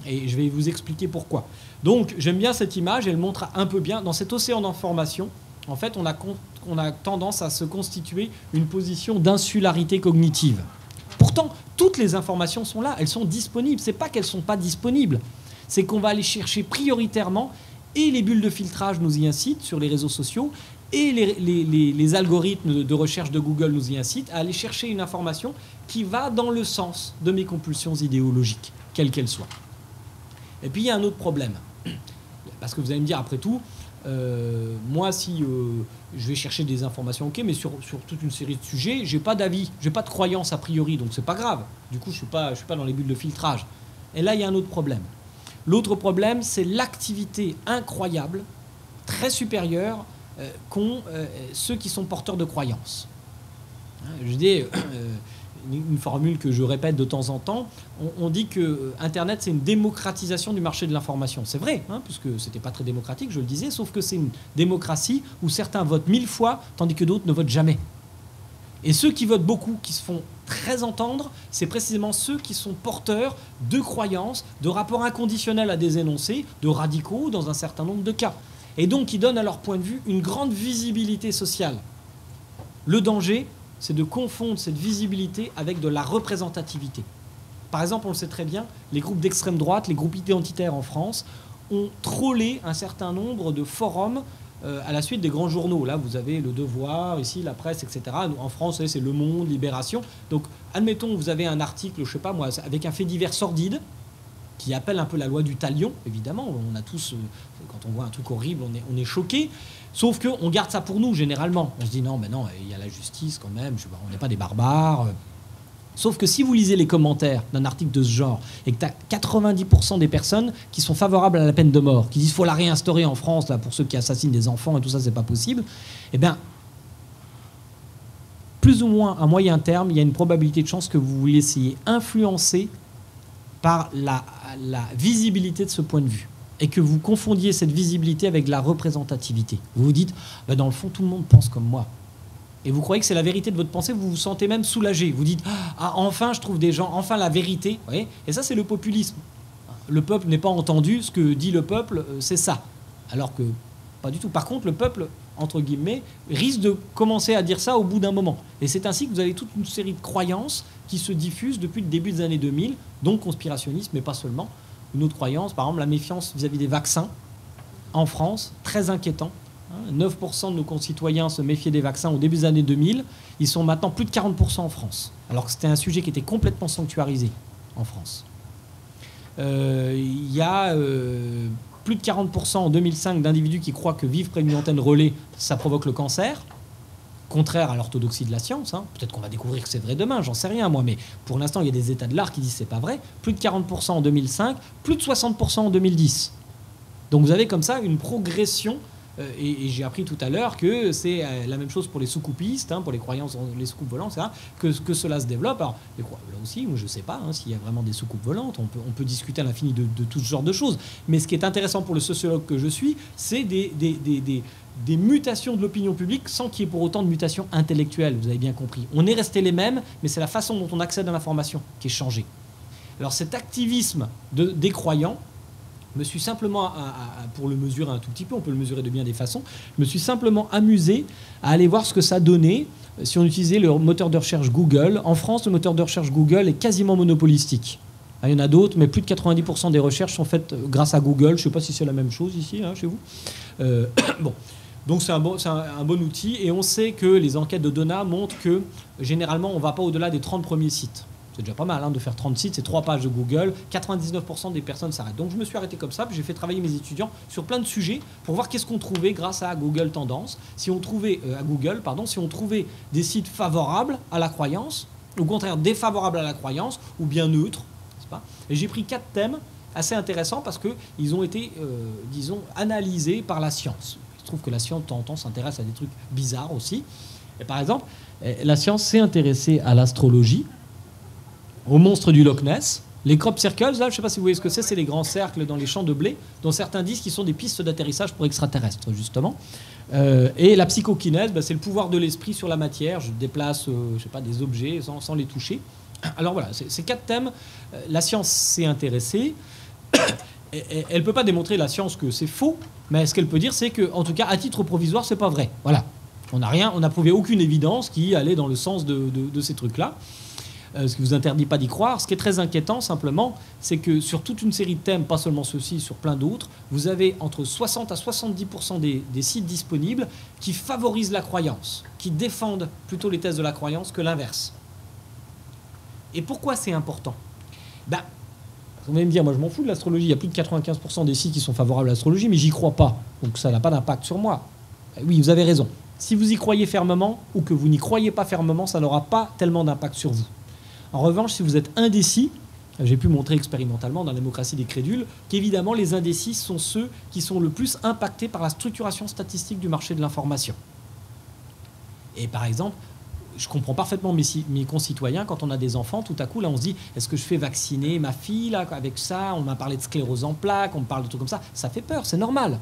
Et je vais vous expliquer pourquoi. Donc, j'aime bien cette image, elle montre un peu bien, dans cet océan d'informations, en fait, on a tendance à se constituer une position d'insularité cognitive. Pourtant, toutes les informations sont là, elles sont disponibles. C'est pas qu'elles sont pas disponibles, c'est qu'on va aller chercher prioritairement, et les bulles de filtrage nous y incitent sur les réseaux sociaux, et les algorithmes de recherche de Google nous y incitent à aller chercher une information qui va dans le sens de mes compulsions idéologiques, quelles qu'elles soient. Et puis il y a un autre problème. Parce que vous allez me dire, après tout, moi, si je vais chercher des informations, ok, mais sur toute une série de sujets, j'ai pas d'avis, j'ai pas de croyance a priori, donc c'est pas grave. Du coup, je suis pas dans les bulles de filtrage. Et là, il y a un autre problème. L'autre problème, c'est l'activité incroyable, très supérieure, qu'ont ceux qui sont porteurs de croyances. Je dis, une formule que je répète de temps en temps, on dit que Internet, c'est une démocratisation du marché de l'information. C'est vrai, hein, puisque c'était pas très démocratique, je le disais, sauf que c'est une démocratie où certains votent 1000 fois, tandis que d'autres ne votent jamais. Et ceux qui votent beaucoup, qui se font très entendre, c'est précisément ceux qui sont porteurs de croyances, de rapports inconditionnels à des énoncés, de radicaux dans un certain nombre de cas. Et donc qui donnent à leur point de vue une grande visibilité sociale. Le danger, c'est de confondre cette visibilité avec de la représentativité. Par exemple, on le sait très bien, les groupes d'extrême droite, les groupes identitaires en France, ont trollé un certain nombre de forums à la suite des grands journaux. Là, vous avez Le Devoir, ici, la Presse, etc. En France, c'est Le Monde, Libération. Donc, admettons, vous avez un article, je sais pas moi, avec un fait divers sordide, qui appelle un peu la loi du talion, évidemment. On a tous, quand on voit un truc horrible, on est choqué. Sauf qu'on garde ça pour nous, généralement. On se dit, non, mais non, il y a la justice quand même, on n'est pas des barbares. Sauf que si vous lisez les commentaires d'un article de ce genre, et que tu as 90% des personnes qui sont favorables à la peine de mort, qui disent qu'il faut la réinstaurer en France, là, pour ceux qui assassinent des enfants et tout ça, c'est pas possible, eh bien, plus ou moins à moyen terme, il y a une probabilité de chance que vous vous laissiez influencer par la visibilité de ce point de vue, et que vous confondiez cette visibilité avec la représentativité. Vous vous dites, bah dans le fond, tout le monde pense comme moi. Et vous croyez que c'est la vérité de votre pensée, vous vous sentez même soulagé. Vous dites, ah, enfin, je trouve des gens, enfin la vérité. Vous voyez, et ça, c'est le populisme. Le peuple n'est pas entendu, ce que dit le peuple, c'est ça. Alors que, pas du tout. Par contre, le peuple, entre guillemets, risque de commencer à dire ça au bout d'un moment. Et c'est ainsi que vous avez toute une série de croyances qui se diffusent depuis le début des années 2000, donc conspirationnisme, mais pas seulement. Une autre croyance, par exemple, la méfiance vis-à-vis des vaccins, en France, très inquiétant. 9% de nos concitoyens se méfiaient des vaccins au début des années 2000. Ils sont maintenant plus de 40% en France, alors que c'était un sujet qui était complètement sanctuarisé en France. Il y a plus de 40% en 2005 d'individus qui croient que vivre près d'une antenne relais, ça provoque le cancer, contraire à l'orthodoxie de la science. Hein. Peut-être qu'on va découvrir que c'est vrai demain, j'en sais rien moi, mais pour l'instant, il y a des états de l'art qui disent que c'est pas vrai. Plus de 40% en 2005, plus de 60% en 2010. Donc vous avez comme ça une progression. Et j'ai appris tout à l'heure que c'est la même chose pour les soucoupistes, hein, pour les croyances dans les soucoupes volantes, que cela se développe. Alors, là aussi, je ne sais pas hein, s'il y a vraiment des soucoupes volantes. On peut discuter à l'infini de tout ce genre de choses. Mais ce qui est intéressant pour le sociologue que je suis, c'est des mutations de l'opinion publique sans qu'il y ait pour autant de mutations intellectuelles. Vous avez bien compris. On est resté les mêmes, mais c'est la façon dont on accède à l'information qui est changée. Alors cet activisme des croyants, me suis simplement, pour le mesurer un tout petit peu, on peut le mesurer de bien des façons, je me suis simplement amusé à aller voir ce que ça donnait si on utilisait le moteur de recherche Google. En France, le moteur de recherche Google est quasiment monopolistique. Il y en a d'autres, mais plus de 90% des recherches sont faites grâce à Google. Je ne sais pas si c'est la même chose ici, hein, chez vous. Bon. Donc c'est un bon outil, et on sait que les enquêtes de Donna montrent que généralement on ne va pas au-delà des 30 premiers sites. C'est déjà pas mal hein, de faire 30 sites, c'est 3 pages de Google, 99% des personnes s'arrêtent. Donc je me suis arrêté comme ça, puis j'ai fait travailler mes étudiants sur plein de sujets pour voir qu'est-ce qu'on trouvait grâce à Google Tendance. Si on trouvait, si on trouvait des sites favorables à la croyance, au contraire défavorables à la croyance, ou bien neutres. Pas. Et j'ai pris 4 thèmes assez intéressants parce qu'ils ont été, disons, analysés par la science. Il se trouve que la science, de temps en temps, s'intéresse à des trucs bizarres aussi. Et par exemple, la science s'est intéressée à l'astrologie, aux monstres du Loch Ness. Les crop circles, là, je ne sais pas si vous voyez ce que c'est les grands cercles dans les champs de blé, dont certains disent qu'ils sont des pistes d'atterrissage pour extraterrestres, justement. Et la psychokinèse, c'est le pouvoir de l'esprit sur la matière. Je déplace je sais pas, des objets sans les toucher. Alors voilà, ces 4 thèmes, la science s'est intéressée. Elle ne peut pas démontrer, la science, que c'est faux, mais ce qu'elle peut dire, c'est que, en tout cas, à titre provisoire, c'est pas vrai. Voilà. On n'a prouvé aucune évidence qui allait dans le sens de ces trucs-là. Ce qui ne vous interdit pas d'y croire. Ce qui est très inquiétant, simplement, c'est que sur toute une série de thèmes, pas seulement ceux-ci, sur plein d'autres, vous avez entre 60 à 70% des sites disponibles qui favorisent la croyance, qui défendent plutôt les thèses de la croyance que l'inverse. Et pourquoi c'est important ? Vous allez me dire, moi je m'en fous de l'astrologie, il y a plus de 95% des sites qui sont favorables à l'astrologie, mais j'y crois pas, donc ça n'a pas d'impact sur moi. Oui, vous avez raison. Si vous y croyez fermement, ou que vous n'y croyez pas fermement, ça n'aura pas tellement d'impact sur vous. En revanche, si vous êtes indécis, j'ai pu montrer expérimentalement dans la démocratie des crédules qu'évidemment les indécis sont ceux qui sont le plus impactés par la structuration statistique du marché de l'information. Et par exemple, je comprends parfaitement mes concitoyens, quand on a des enfants, tout à coup, là, on se dit, est-ce que je fais vacciner ma fille là, avec ça? On m'a parlé de sclérose en plaques, on me parle de trucs comme ça. Ça fait peur, c'est normal.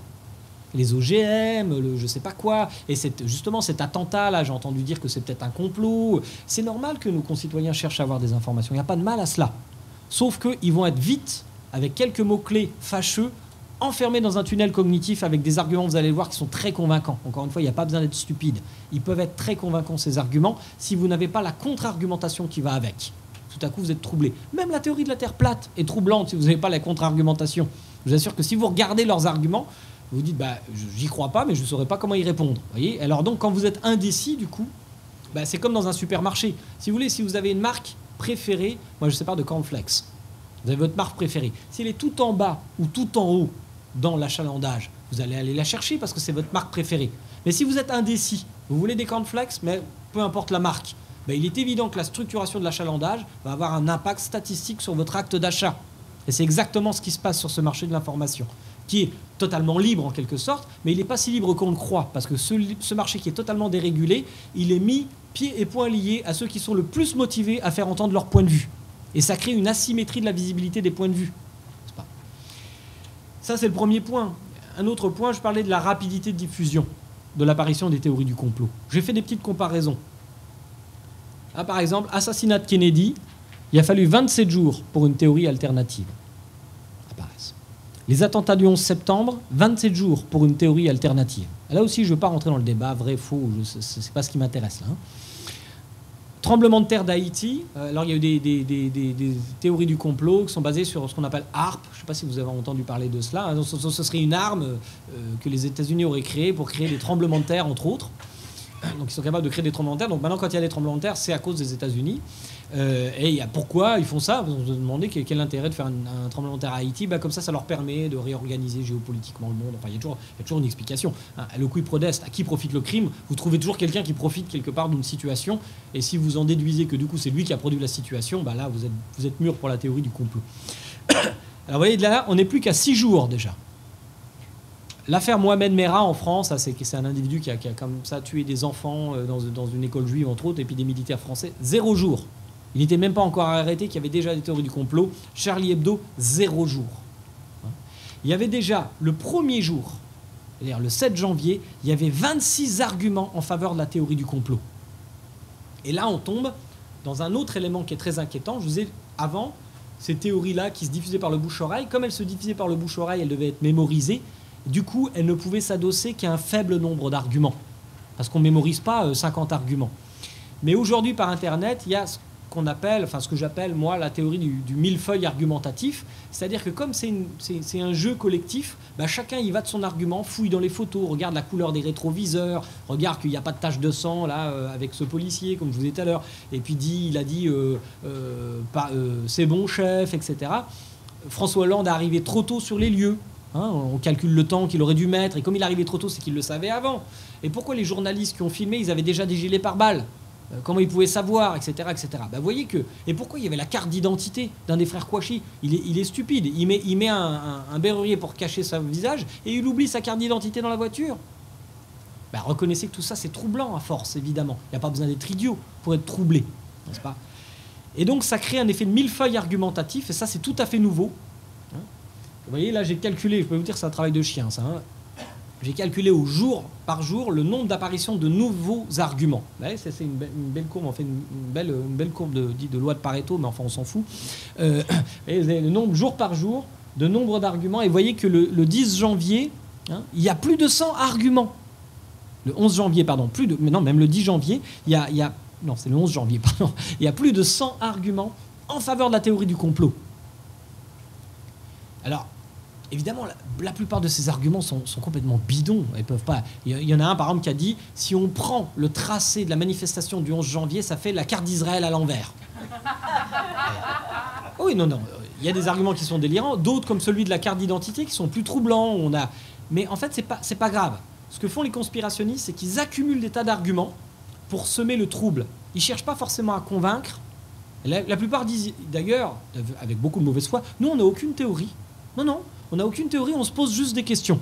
Les OGM, je sais pas quoi. Et justement, cet attentat-là, j'ai entendu dire que c'est peut-être un complot. C'est normal que nos concitoyens cherchent à avoir des informations. Il n'y a pas de mal à cela. Sauf qu'ils vont être vite, avec quelques mots-clés fâcheux, enfermés dans un tunnel cognitif avec des arguments, vous allez le voir, qui sont très convaincants. Encore une fois, il n'y a pas besoin d'être stupide. Ils peuvent être très convaincants, ces arguments, si vous n'avez pas la contre-argumentation qui va avec. Tout à coup, vous êtes troublé. Même la théorie de la Terre plate est troublante si vous n'avez pas la contre-argumentation. Je vous assure que si vous regardez leurs arguments, vous dites, bah, j'y crois pas, mais je ne saurais pas comment y répondre. Voyez. Alors donc, quand vous êtes indécis, du coup, bah, c'est comme dans un supermarché. Si vous voulez, si vous avez une marque préférée, moi je sais pas, de cornflakes. Vous avez votre marque préférée. Si elle est tout en bas ou tout en haut dans l'achalandage, vous allez aller la chercher parce que c'est votre marque préférée. Mais si vous êtes indécis, vous voulez des cornflakes, mais peu importe la marque, bah, il est évident que la structuration de l'achalandage va avoir un impact statistique sur votre acte d'achat. Et c'est exactement ce qui se passe sur ce marché de l'information, qui est totalement libre en quelque sorte, mais il n'est pas si libre qu'on le croit, parce que ce marché qui est totalement dérégulé, il est mis pieds et poings liés à ceux qui sont le plus motivés à faire entendre leur point de vue. Et ça crée une asymétrie de la visibilité des points de vue. Ça, c'est le premier point. Un autre point, je parlais de la rapidité de diffusion de l'apparition des théories du complot. J'ai fait des petites comparaisons. Ah, par exemple, assassinat de Kennedy, il a fallu 27 jours pour une théorie alternative apparaisse. Les attentats du 11 septembre, 27 jours pour une théorie alternative. Là aussi, je ne veux pas rentrer dans le débat, vrai, faux, ce n'est pas ce qui m'intéresse là. Tremblement de terre d'Haïti. Alors, il y a eu des théories du complot qui sont basées sur ce qu'on appelle HAARP. Je ne sais pas si vous avez entendu parler de cela. Ce serait une arme que les États-Unis auraient créée pour créer des tremblements de terre, entre autres. Donc, ils sont capables de créer des tremblements de terre. Donc, maintenant, quand il y a des tremblements de terre, c'est à cause des États-Unis. Et pourquoi ils font ça? Vous vous demandez quel est l'intérêt de faire un tremblement de terre à Haïti. Comme ça leur permet de réorganiser géopolitiquement le monde. Enfin, il y a toujours une explication. Le qui prodest, à qui profite le crime? Vous trouvez toujours quelqu'un qui profite quelque part d'une situation. Et si vous en déduisez que du coup c'est lui qui a produit la situation, là vous êtes mûr pour la théorie du complot. Alors vous voyez, là on n'est plus qu'à 6 jours déjà. L'affaire Mohamed Merah en France, c'est un individu qui a comme ça tué des enfants dans une école juive, entre autres, et puis des militaires français. 0 jour. Il n'était même pas encore arrêté, qu'il y avait déjà des théories du complot. Charlie Hebdo, 0 jour. Il y avait déjà, le premier jour, c'est-à-dire le 7 janvier, il y avait 26 arguments en faveur de la théorie du complot. Et là, on tombe dans un autre élément qui est très inquiétant. Je vous ai, avant, ces théories-là qui se diffusaient par le bouche-oreille, comme elles se diffusaient par le bouche-oreille, elles devaient être mémorisées. Du coup, elles ne pouvaient s'adosser qu'à un faible nombre d'arguments, parce qu'on ne mémorise pas 50 arguments. Mais aujourd'hui, par Internet, il y a ce qu'on appelle, enfin ce que j'appelle, moi, la théorie du millefeuille argumentatif. C'est-à-dire que comme c'est un jeu collectif, chacun y va de son argument, fouille dans les photos, regarde la couleur des rétroviseurs, regarde qu'il n'y a pas de tache de sang là avec ce policier, comme je vous disais tout à l'heure, et puis il a dit c'est bon chef, etc. François Hollande est arrivé trop tôt sur les lieux. On calcule le temps qu'il aurait dû mettre, et comme il arrivait trop tôt, c'est qu'il le savait avant. Et pourquoi les journalistes qui ont filmé, ils avaient déjà des gilets pare-balles? Comment ils pouvaient savoir, etc. etc. Vous voyez que... Et pourquoi il y avait la carte d'identité d'un des frères Kouachi? Il est stupide. Il met un berrurier pour cacher son visage, et il oublie sa carte d'identité dans la voiture. Reconnaissez que tout ça, c'est troublant à force, évidemment. Il n'y a pas besoin d'être idiot pour être troublé, n'est-ce pas? Et donc, ça crée un effet de millefeuille argumentatif, et ça, c'est tout à fait nouveau. Vous voyez, là, j'ai calculé, je peux vous dire que c'est un travail de chien, ça. J'ai calculé au jour par jour le nombre d'apparitions de nouveaux arguments. Vous voyez, c'est une belle courbe, on fait une belle courbe de loi de Pareto, mais enfin, on s'en fout. Et vous avez le nombre, jour par jour, de nombre d'arguments. Et vous voyez que le 10 janvier, il y a plus de 100 arguments. Le 11 janvier, pardon, mais non, même le 10 janvier, non, c'est le 11 janvier, pardon. Il y a plus de 100 arguments en faveur de la théorie du complot. Alors, évidemment, la plupart de ces arguments sont complètement bidons. Ils peuvent pas. Il y en a un, par exemple, qui a dit si on prend le tracé de la manifestation du 11 janvier, ça fait la carte d'Israël à l'envers. Oui, non. Il y a des arguments qui sont délirants, d'autres, comme celui de la carte d'identité, qui sont plus troublants. Mais en fait, c'est pas grave. Ce que font les conspirationnistes, c'est qu'ils accumulent des tas d'arguments pour semer le trouble. Ils ne cherchent pas forcément à convaincre. La plupart disent, d'ailleurs, avec beaucoup de mauvaise foi, nous, on n'a aucune théorie. Non, on n'a aucune théorie, on se pose juste des questions.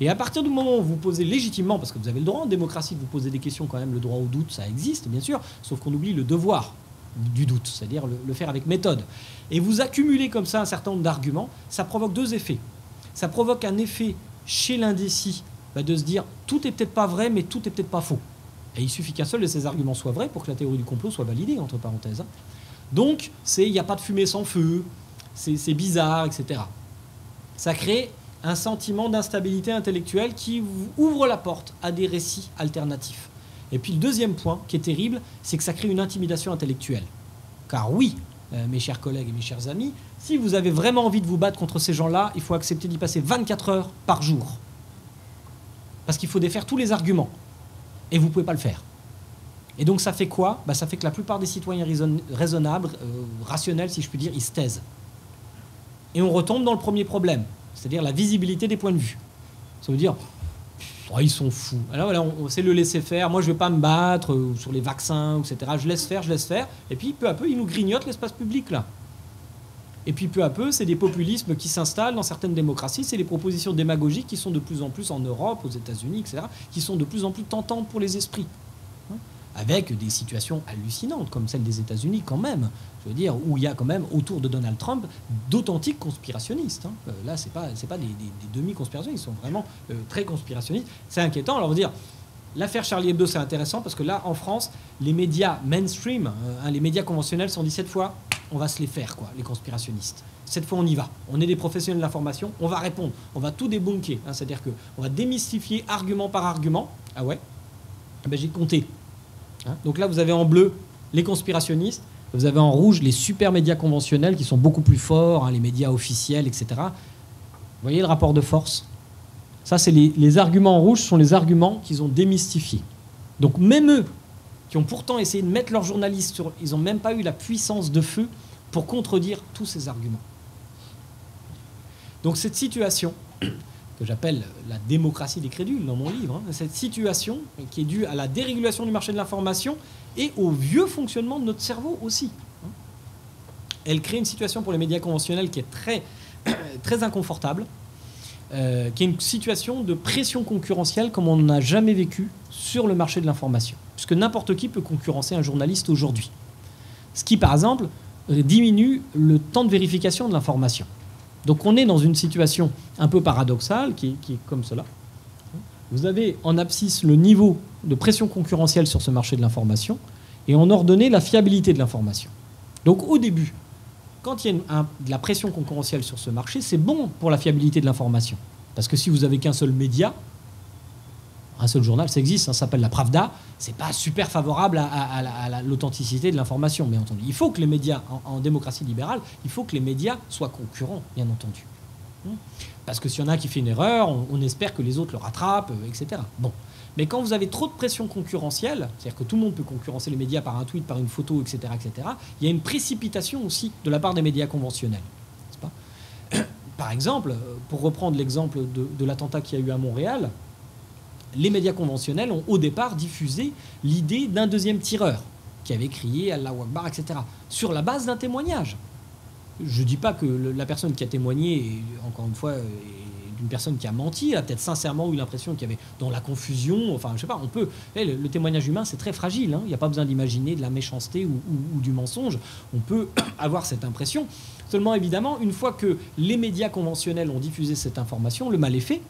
Et à partir du moment où vous posez légitimement, parce que vous avez le droit en démocratie de vous poser des questions quand même, le droit au doute, ça existe bien sûr, sauf qu'on oublie le devoir du doute, c'est-à-dire le faire avec méthode. Et vous accumulez comme ça un certain nombre d'arguments, ça provoque deux effets. Ça provoque un effet chez l'indécis de se dire tout est peut-être pas vrai, mais tout est peut-être pas faux. Et il suffit qu'un seul de ces arguments soit vrai pour que la théorie du complot soit validée, entre parenthèses. Donc, il n'y a pas de fumée sans feu, c'est bizarre, etc. Ça crée un sentiment d'instabilité intellectuelle qui vous ouvre la porte à des récits alternatifs. Et puis le deuxième point qui est terrible, c'est que ça crée une intimidation intellectuelle. Car oui, mes chers collègues et mes chers amis, si vous avez vraiment envie de vous battre contre ces gens-là, il faut accepter d'y passer 24 heures par jour. Parce qu'il faut défaire tous les arguments. Et vous ne pouvez pas le faire. Et donc ça fait quoi ? Ça fait que la plupart des citoyens raisonnables, rationnels si je puis dire, ils se taisent. Et on retombe dans le premier problème, c'est-à-dire la visibilité des points de vue. Ça veut dire, ils sont fous. Alors voilà, c'est le laisser faire. Moi, je ne vais pas me battre sur les vaccins, etc. Je laisse faire. Et puis, peu à peu, ils nous grignotent l'espace public, là. Et puis, peu à peu, c'est des populismes qui s'installent dans certaines démocraties. C'est les propositions démagogiques qui sont de plus en plus en Europe, aux États-Unis, etc., qui sont de plus en plus tentantes pour les esprits. Avec des situations hallucinantes, comme celle des États-Unis, quand même. Je veux dire, où il y a quand même, autour de Donald Trump, d'authentiques conspirationnistes. Là, c'est pas des demi-conspirationnistes, ils sont vraiment très conspirationnistes. C'est inquiétant. Alors, on va dire, l'affaire Charlie Hebdo, c'est intéressant, parce que là, en France, les médias mainstream, les médias conventionnels sont dit cette fois, on va se les faire, quoi, les conspirationnistes. Cette fois, on y va. On est des professionnels de l'information, on va répondre. On va tout débunker. C'est-à-dire qu'on va démystifier argument par argument. Ah ouais ? J'ai compté. Donc là, vous avez en bleu les conspirationnistes, vous avez en rouge les super médias conventionnels qui sont beaucoup plus forts, les médias officiels, etc. Vous voyez le rapport de force ? Ça, c'est les arguments en rouge sont les arguments qu'ils ont démystifiés. Donc même eux, qui ont pourtant essayé de mettre leurs journalistes sur... Ils n'ont même pas eu la puissance de feu pour contredire tous ces arguments. Donc cette situation... que j'appelle la démocratie des crédules dans mon livre, cette situation qui est due à la dérégulation du marché de l'information et au vieux fonctionnement de notre cerveau aussi. Elle crée une situation pour les médias conventionnels qui est très, très inconfortable, qui est une situation de pression concurrentielle comme on n'a jamais vécu sur le marché de l'information, puisque n'importe qui peut concurrencer un journaliste aujourd'hui. Ce qui, par exemple, diminue le temps de vérification de l'information. Donc on est dans une situation un peu paradoxale qui est comme cela. Vous avez en abscisse le niveau de pression concurrentielle sur ce marché de l'information et en ordonnée la fiabilité de l'information. Donc au début, quand il y a de la pression concurrentielle sur ce marché, c'est bon pour la fiabilité de l'information. Parce que si vous n'avez qu'un seul média, un seul journal, ça existe, ça s'appelle la Pravda, c'est pas super favorable à l'authenticité de l'information, bien entendu. Il faut que les médias, en démocratie libérale, il faut que les médias soient concurrents, bien entendu. Parce que s'il y en a qui fait une erreur, on espère que les autres le rattrapent, etc. Bon. Mais quand vous avez trop de pression concurrentielle, c'est-à-dire que tout le monde peut concurrencer les médias par un tweet, par une photo, etc., etc., il y a une précipitation aussi de la part des médias conventionnels. N'est-ce pas ? Par exemple, pour reprendre l'exemple de l'attentat qu'il y a eu à Montréal, les médias conventionnels ont au départ diffusé l'idée d'un deuxième tireur qui avait crié Allahu Akbar, etc., sur la base d'un témoignage. Je ne dis pas que la personne qui a témoigné, encore une fois, est d'une personne qui a menti, a peut-être sincèrement eu l'impression qu'il y avait dans la confusion, enfin je sais pas, on peut... Le témoignage humain, c'est très fragile, il n'y a pas besoin d'imaginer de la méchanceté ou du mensonge, on peut avoir cette impression. Seulement, évidemment, une fois que les médias conventionnels ont diffusé cette information, le mal est fait,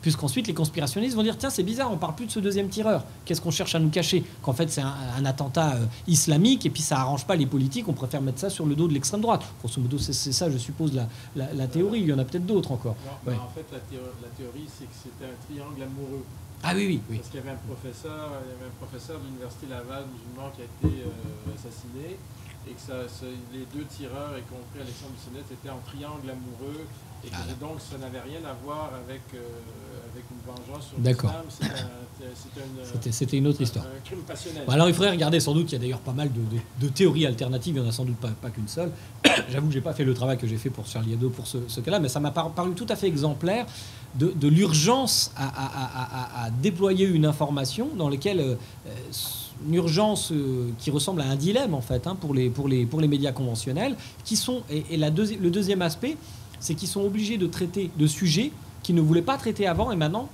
puisqu'ensuite les conspirationnistes vont dire tiens, c'est bizarre, on ne parle plus de ce deuxième tireur. Qu'est-ce qu'on cherche à nous cacher ? Qu'en fait c'est un attentat islamique et puis ça n'arrange pas les politiques, on préfère mettre ça sur le dos de l'extrême droite. Grosso modo, c'est ça, je suppose, la théorie. Il y en a peut-être d'autres encore. Non, ouais. En fait, la théorie, c'est que c'était un triangle amoureux. Ah oui. Parce qu'il y avait un professeur de l'université Laval musulman qui a été assassiné et que les deux tireurs, y compris Alexandre Bissonnette, étaient en triangle amoureux. Et que donc, ça n'avait rien à voir avec une vengeance sur l'islam. C'était une autre histoire. Un crime passionnel. Bon, alors, il faudrait regarder, sans doute, il y a d'ailleurs pas mal de théories alternatives. Il n'y en a sans doute pas qu'une seule. J'avoue que je n'ai pas fait le travail que j'ai fait pour Charlie Hebdo pour ce cas-là, mais ça m'a paru tout à fait exemplaire de l'urgence à déployer une information dans laquelle... une urgence qui ressemble à un dilemme, en fait, pour les médias conventionnels, qui sont... Et le deuxième aspect, c'est qu'ils sont obligés de traiter de sujets qui ne voulaient pas traiter avant et maintenant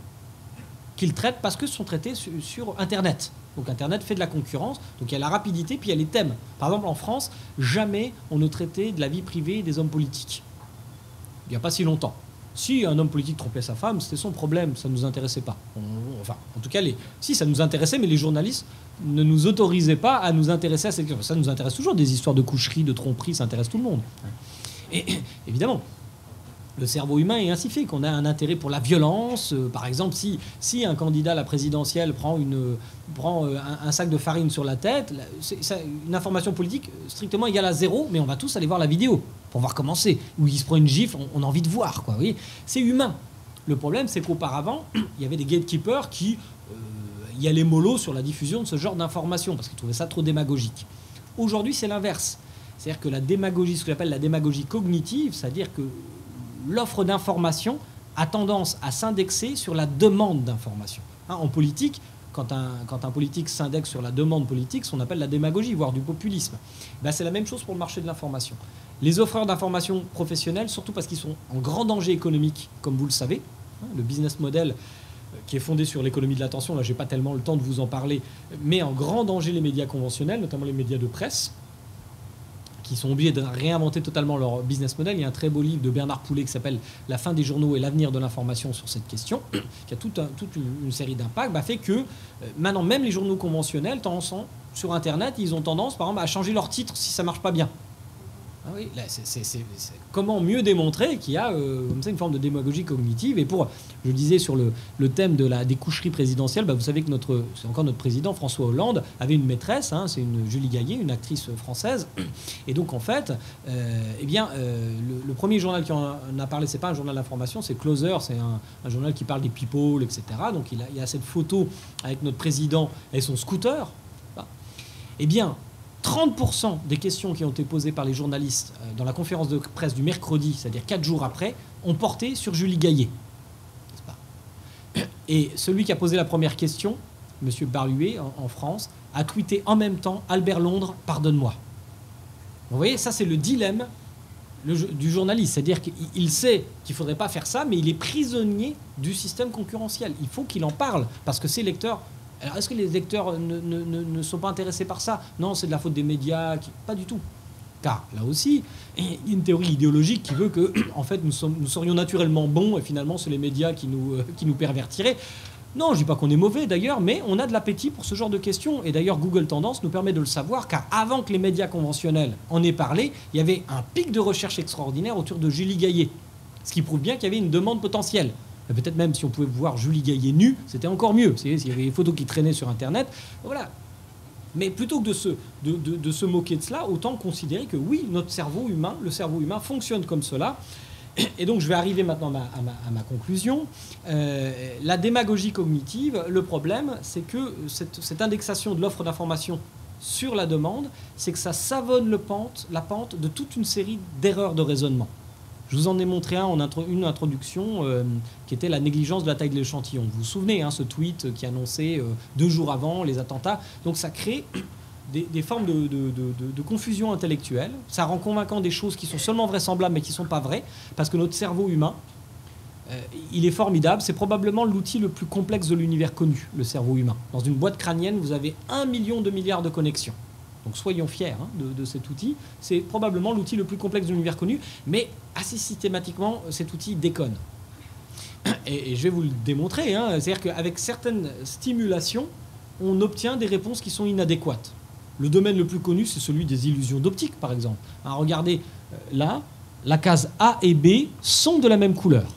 qu'ils traitent parce que ce sont traités sur Internet. Donc Internet fait de la concurrence, donc il y a la rapidité, puis il y a les thèmes. Par exemple, en France, jamais on ne traitait de la vie privée des hommes politiques. Il n'y a pas si longtemps. Si un homme politique trompait sa femme, c'était son problème, ça ne nous intéressait pas. Enfin, en tout cas, si ça nous intéressait, mais les journalistes ne nous autorisaient pas à nous intéresser à cette question. Ça nous intéresse toujours, des histoires de coucherie, de tromperie, ça intéresse tout le monde. Et évidemment, le cerveau humain est ainsi fait, qu'on a un intérêt pour la violence. Par exemple, si un candidat à la présidentielle prend un sac de farine sur la tête, c'est une information politique strictement égale à 0, mais on va tous aller voir la vidéo pour voir comment c'est. Où il se prend une gifle, on a envie de voir, quoi. Vous voyez, c'est humain. Le problème, c'est qu'auparavant, il y avait des gatekeepers qui y allaient mollo sur la diffusion de ce genre d'informations, parce qu'ils trouvaient ça trop démagogique. Aujourd'hui, c'est l'inverse. C'est-à-dire que la démagogie, ce que j'appelle la démagogie cognitive, c'est-à-dire que l'offre d'information a tendance à s'indexer sur la demande d'information. En politique, quand un politique s'indexe sur la demande politique, ce qu'on appelle la démagogie, voire du populisme. C'est la même chose pour le marché de l'information. Les offreurs d'information professionnels, surtout parce qu'ils sont en grand danger économique, comme vous le savez, le business model qui est fondé sur l'économie de l'attention, là je n'ai pas tellement le temps de vous en parler, met en grand danger les médias conventionnels, notamment les médias de presse, qui sont obligés de réinventer totalement leur business model. Il y a un très beau livre de Bernard Poulet qui s'appelle « La fin des journaux et l'avenir de l'information » sur cette question, qui a toute une série d'impacts, fait que maintenant, même les journaux conventionnels, sur Internet, ils ont tendance, par exemple, à changer leur titre si ça ne marche pas bien. Ah oui, là, comment mieux démontrer qu'il y a comme ça une forme de démagogie cognitive. Et je le disais sur le thème des coucheries présidentielles, vous savez que c'est encore notre président François Hollande avait une maîtresse, c'est une Julie Gaillet, une actrice française. Et donc en fait, le premier journal qui en a parlé, c'est pas un journal d'information, c'est Closer, c'est un journal qui parle des people, etc. Donc il y a cette photo avec notre président et son scooter. Eh bien, 30% des questions qui ont été posées par les journalistes dans la conférence de presse du mercredi, c'est-à-dire 4 jours après, ont porté sur Julie Gaillet. Et celui qui a posé la première question, M. Barluet, en France, a tweeté en même temps « Albert Londres, pardonne-moi ». Vous voyez, ça c'est le dilemme du journaliste. C'est-à-dire qu'il sait qu'il ne faudrait pas faire ça, mais il est prisonnier du système concurrentiel. Il faut qu'il en parle, parce que ses lecteurs... Alors, est-ce que les lecteurs ne sont pas intéressés par ça? Non, c'est de la faute des médias. Pas du tout. Car, là aussi, il y a une théorie idéologique qui veut que, en fait, nous serions naturellement bons et finalement, c'est les médias qui nous pervertiraient. Non, je ne dis pas qu'on est mauvais, d'ailleurs, mais on a de l'appétit pour ce genre de questions. Et d'ailleurs, Google Tendance nous permet de le savoir, car avant que les médias conventionnels en aient parlé, il y avait un pic de recherche extraordinaire autour de Julie Gaillet. Ce qui prouve bien qu'il y avait une demande potentielle. Peut-être même si on pouvait voir Julie Gaillet nue, c'était encore mieux. S'il y avait des photos qui traînaient sur Internet, voilà. Mais plutôt que de se moquer de cela, autant considérer que oui, le cerveau humain fonctionne comme cela. Et donc je vais arriver maintenant à ma conclusion. La démagogie cognitive, le problème, c'est que cette indexation de l'offre d'information sur la demande, c'est que ça savonne la pente de toute une série d'erreurs de raisonnement. Je vous en ai montré une introduction qui était la négligence de la taille de l'échantillon. Vous vous souvenez, ce tweet qui annonçait 2 jours avant les attentats. Donc ça crée des formes de confusion intellectuelle. Ça rend convaincant des choses qui sont seulement vraisemblables mais qui ne sont pas vraies. Parce que notre cerveau humain, il est formidable. C'est probablement l'outil le plus complexe de l'univers connu, le cerveau humain. Dans une boîte crânienne, vous avez 1 million de milliards de connexions. Donc soyons fiers de cet outil. C'est probablement l'outil le plus complexe de l'univers connu, mais assez systématiquement, cet outil déconne. Et je vais vous le démontrer. C'est-à-dire qu'avec certaines stimulations, on obtient des réponses qui sont inadéquates. Le domaine le plus connu, c'est celui des illusions d'optique, par exemple. Regardez, là, la case A et B sont de la même couleur.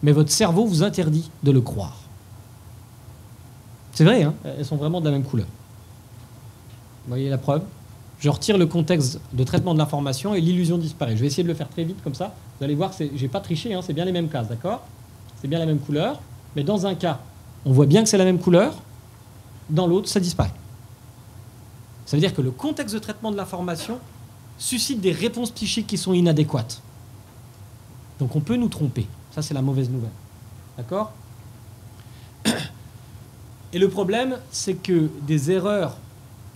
Mais votre cerveau vous interdit de le croire. C'est vrai, elles sont vraiment de la même couleur. Vous voyez la preuve? Je retire le contexte de traitement de l'information et l'illusion disparaît. Je vais essayer de le faire très vite comme ça. Vous allez voir, je n'ai pas triché, c'est bien les mêmes cases, d'accord? C'est bien la même couleur. Mais dans un cas, on voit bien que c'est la même couleur. Dans l'autre, ça disparaît. Ça veut dire que le contexte de traitement de l'information suscite des réponses psychiques qui sont inadéquates. Donc on peut nous tromper. Ça, c'est la mauvaise nouvelle. D'accord? Et le problème, c'est que des erreurs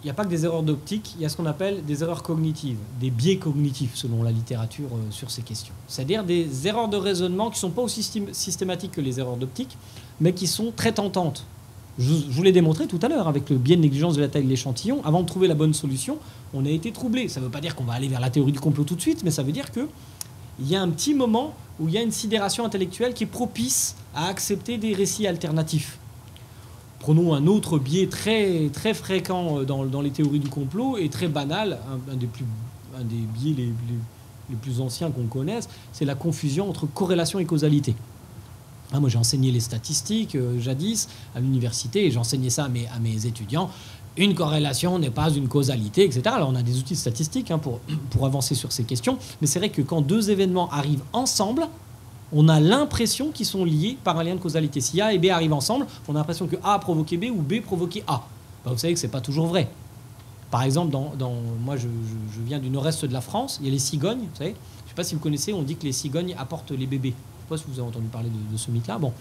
il n'y a pas que des erreurs d'optique, il y a ce qu'on appelle des erreurs cognitives, des biais cognitifs selon la littérature sur ces questions. C'est-à-dire des erreurs de raisonnement qui ne sont pas aussi systématiques que les erreurs d'optique, mais qui sont très tentantes. Je vous l'ai démontré tout à l'heure avec le biais de négligence de la taille de l'échantillon. Avant de trouver la bonne solution, on a été troublé. Ça ne veut pas dire qu'on va aller vers la théorie du complot tout de suite, mais ça veut dire qu'il y a un petit moment où il y a une sidération intellectuelle qui est propice à accepter des récits alternatifs. Prenons un autre biais très, très fréquent dans les théories du complot et très banal, un des biais les plus anciens qu'on connaisse, c'est la confusion entre corrélation et causalité. Moi, j'ai enseigné les statistiques jadis à l'université et j'enseignais ça à mes étudiants. Une corrélation n'est pas une causalité, etc. Alors, on a des outils statistiques pour avancer sur ces questions. Mais c'est vrai que quand deux événements arrivent ensemble, on a l'impression qu'ils sont liés par un lien de causalité. Si A et B arrivent ensemble, on a l'impression que A a provoqué B ou B provoqué A. Vous savez que ce n'est pas toujours vrai. Par exemple, moi, je viens du nord-est de la France. Il y a les cigognes, vous savez. Je ne sais pas si vous connaissez, on dit que les cigognes apportent les bébés. Je ne sais pas si vous avez entendu parler de ce mythe-là. Bon.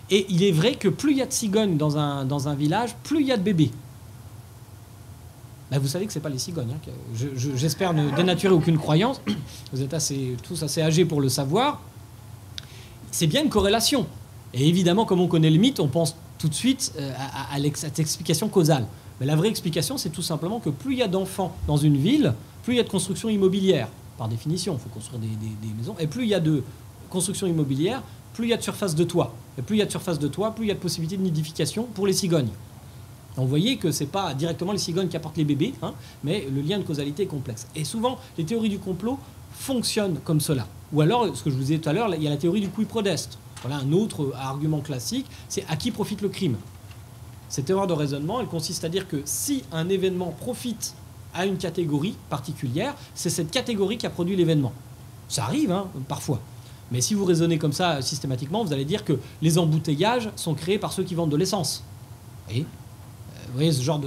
Et il est vrai que plus il y a de cigognes dans un village, plus il y a de bébés. Vous savez que ce n'est pas les cigognes. J'espère ne dénaturer aucune croyance. Vous êtes tous assez âgés pour le savoir. C'est bien une corrélation. Et évidemment, comme on connaît le mythe, on pense tout de suite à cette explication causale. Mais la vraie explication, c'est tout simplement que plus il y a d'enfants dans une ville, plus il y a de construction immobilière. Par définition, il faut construire des maisons. Et plus il y a de construction immobilière, plus il y a de surface de toit. Et plus il y a de surface de toit, plus il y a de possibilités de nidification pour les cigognes. Donc vous voyez que ce n'est pas directement les cigognes qui apportent les bébés, mais le lien de causalité est complexe. Et souvent, les théories du complot fonctionnent comme cela. Ou alors, ce que je vous disais tout à l'heure, il y a la théorie du qui prodest. Voilà un autre argument classique, c'est à qui profite le crime. Cette erreur de raisonnement, elle consiste à dire que si un événement profite à une catégorie particulière, c'est cette catégorie qui a produit l'événement. Ça arrive, parfois. Mais si vous raisonnez comme ça systématiquement, vous allez dire que les embouteillages sont créés par ceux qui vendent de l'essence. Vous voyez ce genre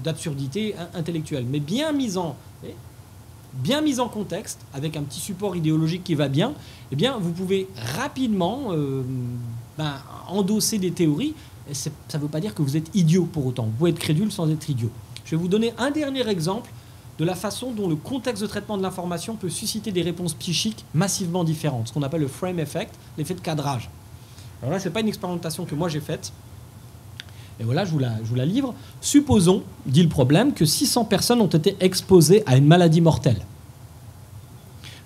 d'absurdité intellectuelle. Mais bien mise en contexte, avec un petit support idéologique qui va bien, eh bien, vous pouvez rapidement endosser des théories. Et ça ne veut pas dire que vous êtes idiot pour autant. Vous pouvez être crédule sans être idiot. Je vais vous donner un dernier exemple de la façon dont le contexte de traitement de l'information peut susciter des réponses psychiques massivement différentes, ce qu'on appelle le frame effect, l'effet de cadrage. Alors là, ce n'est pas une expérimentation que moi j'ai faite. Et voilà, je vous la livre. Supposons, dit le problème, que 600 personnes ont été exposées à une maladie mortelle.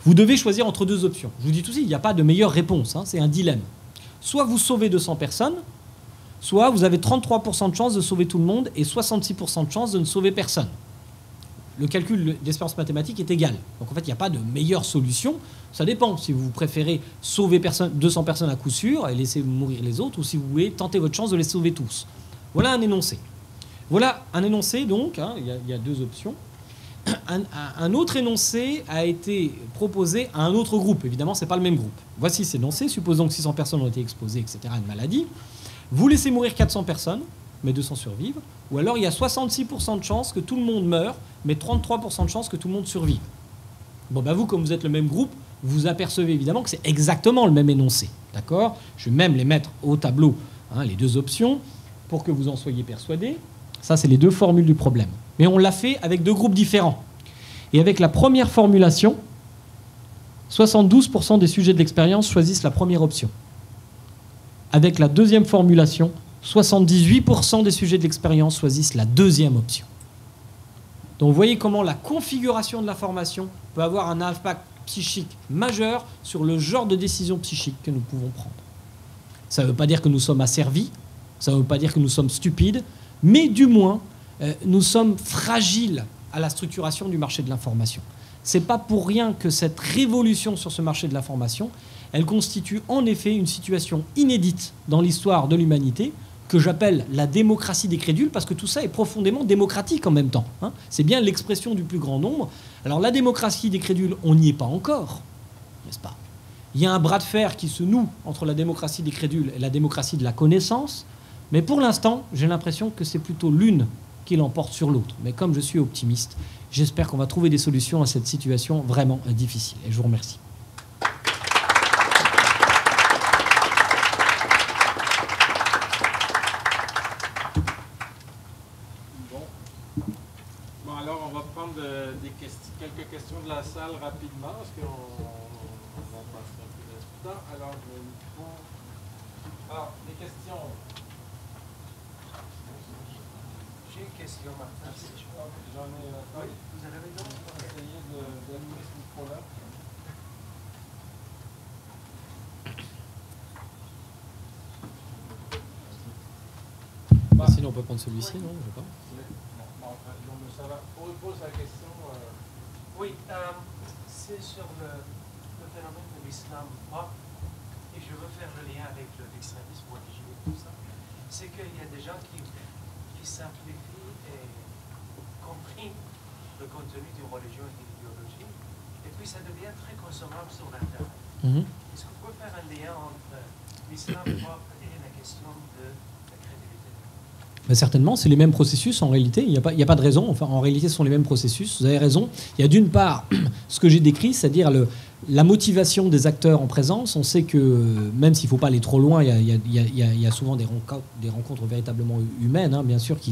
Vous devez choisir entre deux options. Je vous dis tout de suite, il n'y a pas de meilleure réponse, c'est un dilemme. Soit vous sauvez 200 personnes, soit vous avez 33% de chance de sauver tout le monde et 66% de chance de ne sauver personne. Le calcul d'espérance mathématique est égal. Donc en fait, il n'y a pas de meilleure solution. Ça dépend si vous préférez sauver 200 personnes à coup sûr et laisser mourir les autres, ou si vous voulez tenter votre chance de les sauver tous. Voilà un énoncé. Voilà un énoncé, donc, il y a deux options. Un autre énoncé a été proposé à un autre groupe. Évidemment, ce n'est pas le même groupe. Voici cet énoncé. Supposons que 600 personnes ont été exposées, etc., à une maladie. Vous laissez mourir 400 personnes, mais 200 survivent. Ou alors, il y a 66% de chances que tout le monde meure, mais 33% de chances que tout le monde survive. Bon, vous, comme vous êtes le même groupe, vous apercevez évidemment que c'est exactement le même énoncé. D'accord ? Je vais même les mettre au tableau, les deux options, pour que vous en soyez persuadés. Ça, c'est les deux formules du problème. Mais on l'a fait avec deux groupes différents. Et avec la première formulation, 72% des sujets de l'expérience choisissent la première option. Avec la deuxième formulation, 78% des sujets de l'expérience choisissent la deuxième option. Donc vous voyez comment la configuration de l'information peut avoir un impact psychique majeur sur le genre de décision psychique que nous pouvons prendre. Ça ne veut pas dire que nous sommes asservis, ça ne veut pas dire que nous sommes stupides, mais du moins, nous sommes fragiles à la structuration du marché de l'information. Ce n'est pas pour rien que cette révolution sur ce marché de l'information, elle constitue en effet une situation inédite dans l'histoire de l'humanité, que j'appelle la démocratie des crédules, parce que tout ça est profondément démocratique en même temps. C'est bien l'expression du plus grand nombre. Alors la démocratie des crédules, on n'y est pas encore, n'est-ce pas ? Il y a un bras de fer qui se noue entre la démocratie des crédules et la démocratie de la connaissance, mais pour l'instant, j'ai l'impression que c'est plutôt l'une qui l'emporte sur l'autre. Mais comme je suis optimiste, j'espère qu'on va trouver des solutions à cette situation vraiment difficile. Et je vous remercie. qu'on va passer un peu de temps. Alors, les questions. J'ai une question, Martin, si je peux. J'en ai. Oui, vous avez raison. On va essayer d'allumer ce micro-là. Sinon, on peut prendre celui-ci, non? Je sais pas. Ça va. Pour poser la question. Oui, c'est sur le phénomène de l'islam pop, et je veux faire le lien avec l'extrémisme religieux et tout ça. C'est qu'il y a des gens qui simplifient et compriment le contenu d'une religion et d'une idéologie, et puis ça devient très consommable sur l'Internet. Est-ce que vous pouvez faire un lien entre l'islam pop et la question de la crédibilité? Ben certainement, c'est les mêmes processus en réalité. Il n'y a pas de raison. Enfin, en réalité, ce sont les mêmes processus. Vous avez raison. Il y a d'une part ce que j'ai décrit, c'est-à-dire la motivation des acteurs en présence. On sait que même s'il ne faut pas aller trop loin, il y a souvent des rencontres véritablement humaines, hein, bien sûr, qui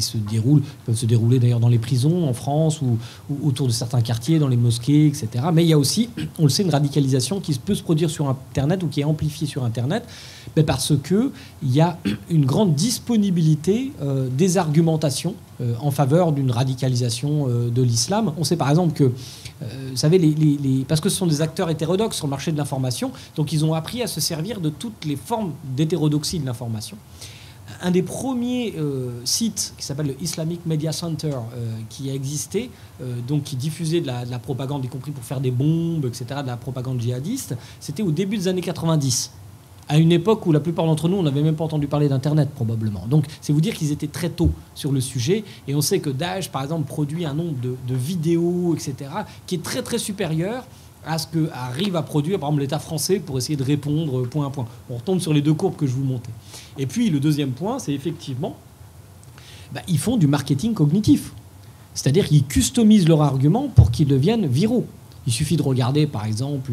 peuvent se dérouler d'ailleurs dans les prisons en France ou autour de certains quartiers, dans les mosquées, etc. Mais il y a aussi, on le sait, une radicalisation qui peut se produire sur Internet ou qui est amplifiée sur Internet, mais parce qu'il y a une grande disponibilité des argumentations en faveur d'une radicalisation de l'islam. On sait par exemple que, vous savez, parce que ce sont des acteurs hétérodoxes sur le marché de l'information, donc ils ont appris à se servir de toutes les formes d'hétérodoxie de l'information. Un des premiers sites qui s'appelle le Islamic Media Center, qui a existé, donc qui diffusait de la propagande, y compris pour faire des bombes, etc., de la propagande djihadiste, c'était au début des années 90. À une époque où la plupart d'entre nous, on n'avait même pas entendu parler d'Internet, probablement. Donc, c'est vous dire qu'ils étaient très tôt sur le sujet. Et on sait que Daesh, par exemple, produit un nombre de vidéos, etc., qui est très, très supérieur à ce qu'arrive à produire, par exemple, l'État français pour essayer de répondre point à point. On retombe sur les deux courbes que je vous montais. Et puis, le deuxième point, c'est effectivement, ils font du marketing cognitif. C'est-à-dire qu'ils customisent leurs arguments pour qu'ils deviennent viraux. Il suffit de regarder, par exemple,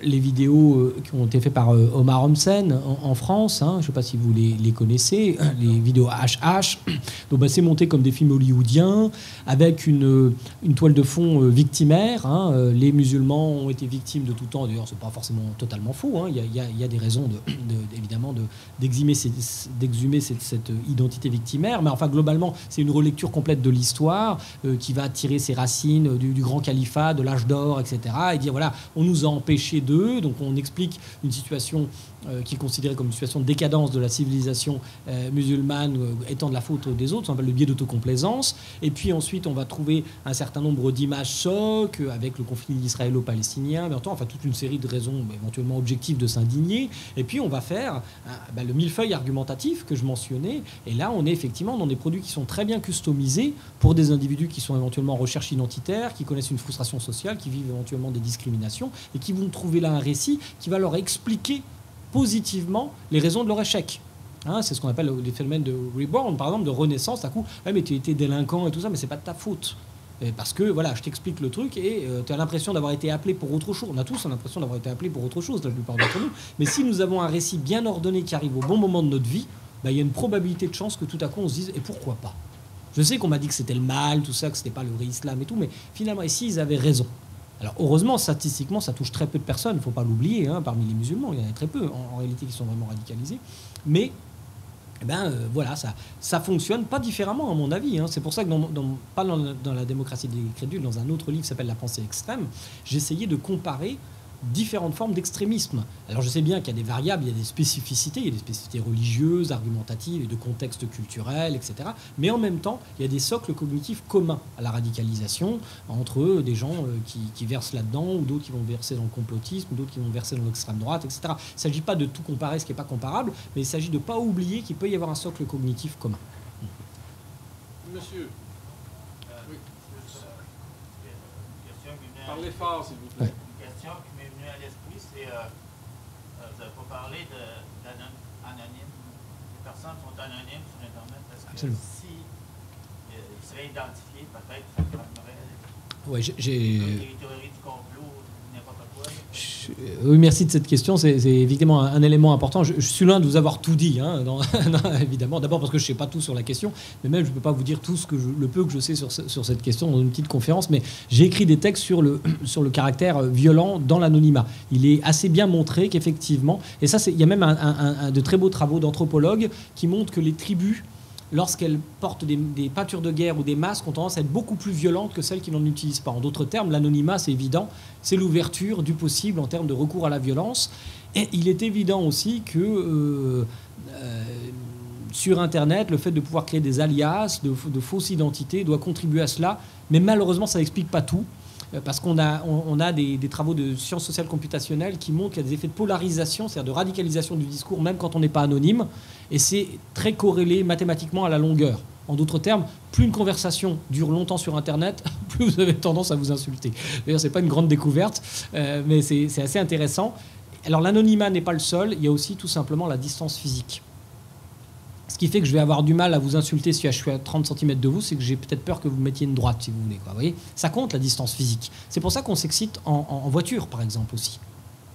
les vidéos qui ont été faites par Omar Homsen en France. Hein, je ne sais pas si vous les connaissez, les vidéos HH. Donc, c'est monté comme des films hollywoodiens, avec une toile de fond victimaire. Hein. Les musulmans ont été victimes de tout temps. D'ailleurs, ce n'est pas forcément totalement faux. Hein. Il y a des raisons, évidemment, d'exhumer cette identité victimaire. Mais enfin, globalement, c'est une relecture complète de l'histoire qui va tirer ses racines du grand califat, de l'âge d'or, etc. Et dire, voilà, on nous a empêchés d'eux. Donc, on explique une situation qui est considérée comme une situation de décadence de la civilisation musulmane étant de la faute des autres, ça s'appelle le biais d'autocomplaisance. Et puis ensuite, on va trouver un certain nombre d'images chocs avec le conflit israélo-palestinien, mais enfin toute une série de raisons éventuellement objectives de s'indigner. Et puis on va faire le millefeuille argumentatif que je mentionnais. Et là, on est effectivement dans des produits qui sont très bien customisés pour des individus qui sont éventuellement en recherche identitaire, qui connaissent une frustration sociale, qui vivent éventuellement des discriminations et qui vont trouver là un récit qui va leur expliquer positivement les raisons de leur échec. Hein, c'est ce qu'on appelle des phénomènes de reborn, par exemple, de renaissance. À coup, mais tu étais délinquant et tout ça, mais c'est pas de ta faute. Parce que, voilà, je t'explique le truc et tu as l'impression d'avoir été appelé pour autre chose. On a tous l'impression d'avoir été appelé pour autre chose, la plupart d'entre nous. Mais si nous avons un récit bien ordonné qui arrive au bon moment de notre vie, il y a une probabilité de chance que tout à coup on se dise « et pourquoi pas ?» Je sais qu'on m'a dit que c'était le mal, tout ça, que c'était pas le vrai islam et tout, mais finalement, ici, ils avaient raison. Alors heureusement, statistiquement, ça touche très peu de personnes, il ne faut pas l'oublier, hein, parmi les musulmans, il y en a très peu en réalité qui sont vraiment radicalisés. Mais voilà, ça fonctionne pas différemment à mon avis. Hein. C'est pour ça que pas dans la démocratie des crédules, dans un autre livre qui s'appelle La pensée extrême, j'essayais de comparer différentes formes d'extrémisme. Alors je sais bien qu'il y a des variables, il y a des spécificités, il y a des spécificités religieuses, argumentatives et de contexte culturel, etc. Mais en même temps, il y a des socles cognitifs communs à la radicalisation entre des gens qui versent là-dedans, ou d'autres qui vont verser dans le complotisme, ou d'autres qui vont verser dans l'extrême droite, etc. Il ne s'agit pas de tout comparer ce qui n'est pas comparable, mais il s'agit de ne pas oublier qu'il peut y avoir un socle cognitif commun. Monsieur. Oui. Parlez fort, s'il vous plaît. Ouais. Question qui m'est venue à l'esprit, c'est vous n'avez pas parlé d'anonyme. Les personnes sont anonymes sur Internet parce que Absolument. si ils seraient identifiés, peut-être ça calmerait Ouais, les théories du complot, n'importe quoi. Oui, merci de cette question. C'est évidemment un élément important. Je suis loin de vous avoir tout dit, hein, évidemment. D'abord parce que je ne sais pas tout sur la question, mais même je ne peux pas vous dire tout le peu que je sais sur cette question dans une petite conférence. Mais j'ai écrit des textes sur le caractère violent dans l'anonymat. Il est assez bien montré qu'effectivement, et ça, il y a même de très beaux travaux d'anthropologues qui montrent que les tribus, lorsqu'elles portent des peintures de guerre ou des masques, ont tendance à être beaucoup plus violentes que celles qui n'en utilisent pas. En d'autres termes, l'anonymat, c'est évident, c'est l'ouverture du possible en termes de recours à la violence. Et il est évident aussi que sur Internet, le fait de pouvoir créer des alias, de fausses identités, doit contribuer à cela. Mais malheureusement, ça n'explique pas tout. Parce qu'on a des travaux de sciences sociales computationnelles qui montrent qu'il y a des effets de polarisation, c'est-à-dire de radicalisation du discours, même quand on n'est pas anonyme. Et c'est très corrélé mathématiquement à la longueur. En d'autres termes, plus une conversation dure longtemps sur Internet, plus vous avez tendance à vous insulter. D'ailleurs, ce n'est pas une grande découverte, mais c'est assez intéressant. Alors, l'anonymat n'est pas le seul. Il y a aussi tout simplement la distance physique. Ce qui fait que je vais avoir du mal à vous insulter si je suis à 30 cm de vous, c'est que j'ai peut-être peur que vous mettiez une droite, si vous voulez. Vous voyez, ça compte, la distance physique. C'est pour ça qu'on s'excite en voiture, par exemple, aussi.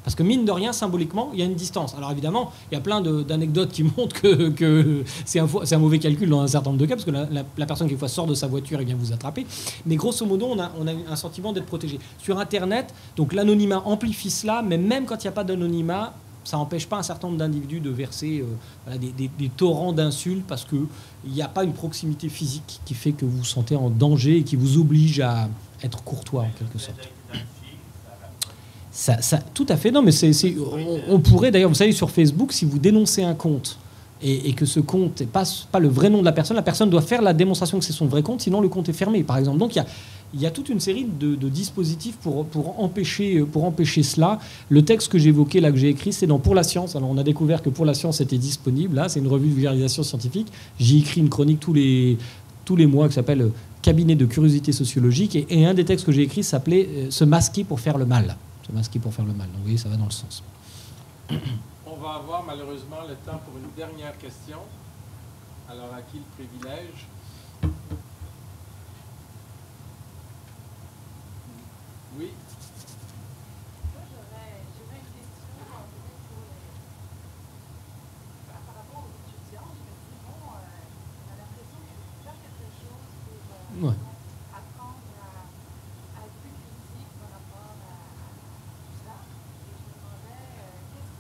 Parce que mine de rien, symboliquement, il y a une distance. Alors évidemment, il y a plein d'anecdotes qui montrent que c'est un mauvais calcul dans un certain nombre de cas, parce que la personne, quelquefois, sort de sa voiture et vient vous attraper. Mais grosso modo, on a un sentiment d'être protégé. Sur Internet, donc l'anonymat amplifie cela, mais même quand il n'y a pas d'anonymat, ça n'empêche pas un certain nombre d'individus de verser des torrents d'insultes parce qu'il n'y a pas une proximité physique qui fait que vous vous sentez en danger et qui vous oblige à être courtois en quelque sorte. Ça, tout à fait. Non, mais on pourrait d'ailleurs, vous savez, sur Facebook, si vous dénoncez un compte et que ce compte n'est pas le vrai nom de la personne doit faire la démonstration que c'est son vrai compte, sinon le compte est fermé, par exemple. Donc il y a toute une série de dispositifs pour empêcher cela. Le texte que j'évoquais, là, que j'ai écrit, c'est dans Pour la Science. Alors, on a découvert que Pour la Science était disponible. Là, c'est une revue de vulgarisation scientifique. J'y écris une chronique tous les mois qui s'appelle Cabinet de curiosité sociologique. Et un des textes que j'ai écrit s'appelait Se masquer pour faire le mal. Se masquer pour faire le mal. Donc, vous voyez, ça va dans le sens. On va avoir malheureusement le temps pour une dernière question. Alors, à qui le privilège? Oui. Moi, j'aurais une question par rapport aux étudiants. Je me dis, bon, on a l'impression qu'il faut faire quelque chose pour apprendre à être plus critique par rapport à tout ça. Et je me demandais, qu'est-ce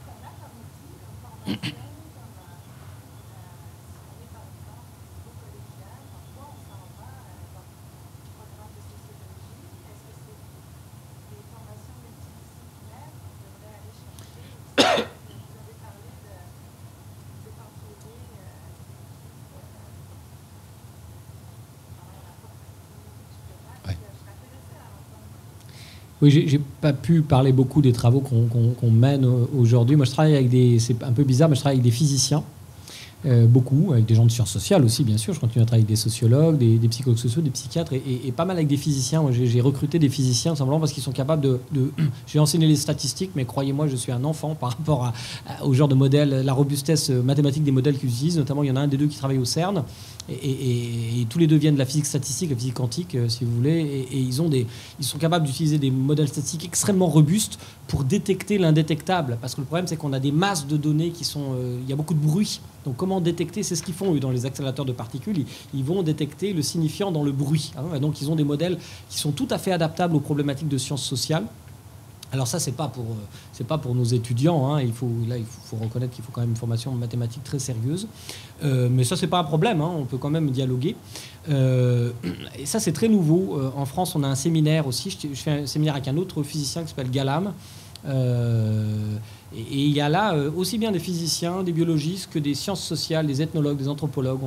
qu'on a comme outil, comme formation, comme si on est par exemple au niveau collégial, en quoi on s'en va dans le programme de sociologie. Est-ce que c'est des formations multidisciplinaires qu'on devrait aller chercher? Vous avez parlé de vous êtes entouré Oui, j'ai pas pu parler beaucoup des travaux qu'on mène aujourd'hui. Moi, je travaille avec c'est un peu bizarre, mais je travaille avec des physiciens. Beaucoup, avec des gens de sciences sociales aussi, bien sûr. Je continue à travailler avec des sociologues, des psychologues sociaux, des psychiatres et pas mal avec des physiciens. Moi, j'ai recruté des physiciens simplement parce qu'ils sont capables J'ai enseigné les statistiques, mais croyez-moi, je suis un enfant par rapport au genre de modèle, la robustesse mathématique des modèles qu'ils utilisent. Notamment, il y en a un des deux qui travaille au CERN. Et tous les deux viennent de la physique statistique, la physique quantique, si vous voulez. Et ils sont capables d'utiliser des modèles statistiques extrêmement robustes pour détecter l'indétectable. Parce que le problème, c'est qu'on a des masses de données qui sont... il y a beaucoup de bruit. Donc comment détecter? C'est ce qu'ils font, eux, dans les accélérateurs de particules. Ils vont détecter le signifiant dans le bruit. Et donc ils ont des modèles qui sont tout à fait adaptables aux problématiques de sciences sociales. Alors ça, c'est pas pour nos étudiants. Hein. Il faut reconnaître qu'il faut quand même une formation mathématique très sérieuse. Mais ça, c'est pas un problème. Hein. On peut quand même dialoguer. Et ça, c'est très nouveau. En France, on a un séminaire aussi. Je fais un séminaire avec un autre physicien qui s'appelle Galam. Et il y a là aussi bien des physiciens, des biologistes que des sciences sociales, des ethnologues, des anthropologues.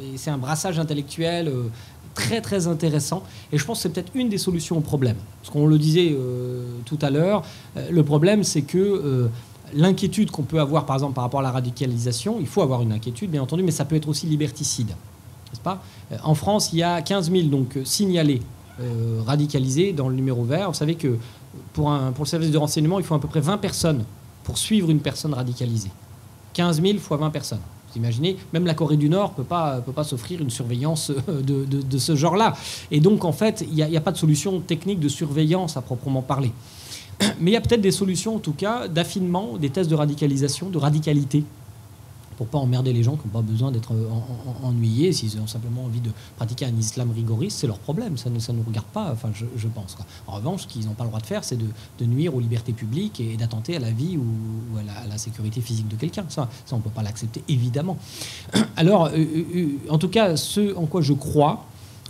Et c'est un brassage intellectuel très très intéressant. Et je pense que c'est peut-être une des solutions au problème. Parce qu'on le disait tout à l'heure, le problème c'est que l'inquiétude qu'on peut avoir par exemple par rapport à la radicalisation, il faut avoir une inquiétude bien entendu, mais ça peut être aussi liberticide. N'est-ce pas? En France, il y a 15 000 donc, signalés radicalisés dans le numéro vert. Vous savez que pour le service de renseignement, il faut à peu près 20 personnes pour suivre une personne radicalisée. 15 000 fois 20 personnes. Vous imaginez, même la Corée du Nord peut pas s'offrir une surveillance de ce genre-là. Et donc, en fait, il n'y a pas de solution technique de surveillance à proprement parler. Mais il y a peut-être des solutions, en tout cas, d'affinement, des tests de radicalisation, de radicalité, pour pas emmerder les gens qui n'ont pas besoin d'être ennuyés. S'ils ont simplement envie de pratiquer un islam rigoriste, c'est leur problème, ça ne nous regarde pas, enfin, je pense, quoi. En revanche, ce qu'ils n'ont pas le droit de faire, c'est de nuire aux libertés publiques et d'attenter à la vie ou à la sécurité physique de quelqu'un. Ça on ne peut pas l'accepter, évidemment. Alors, en tout cas, ce en quoi je crois,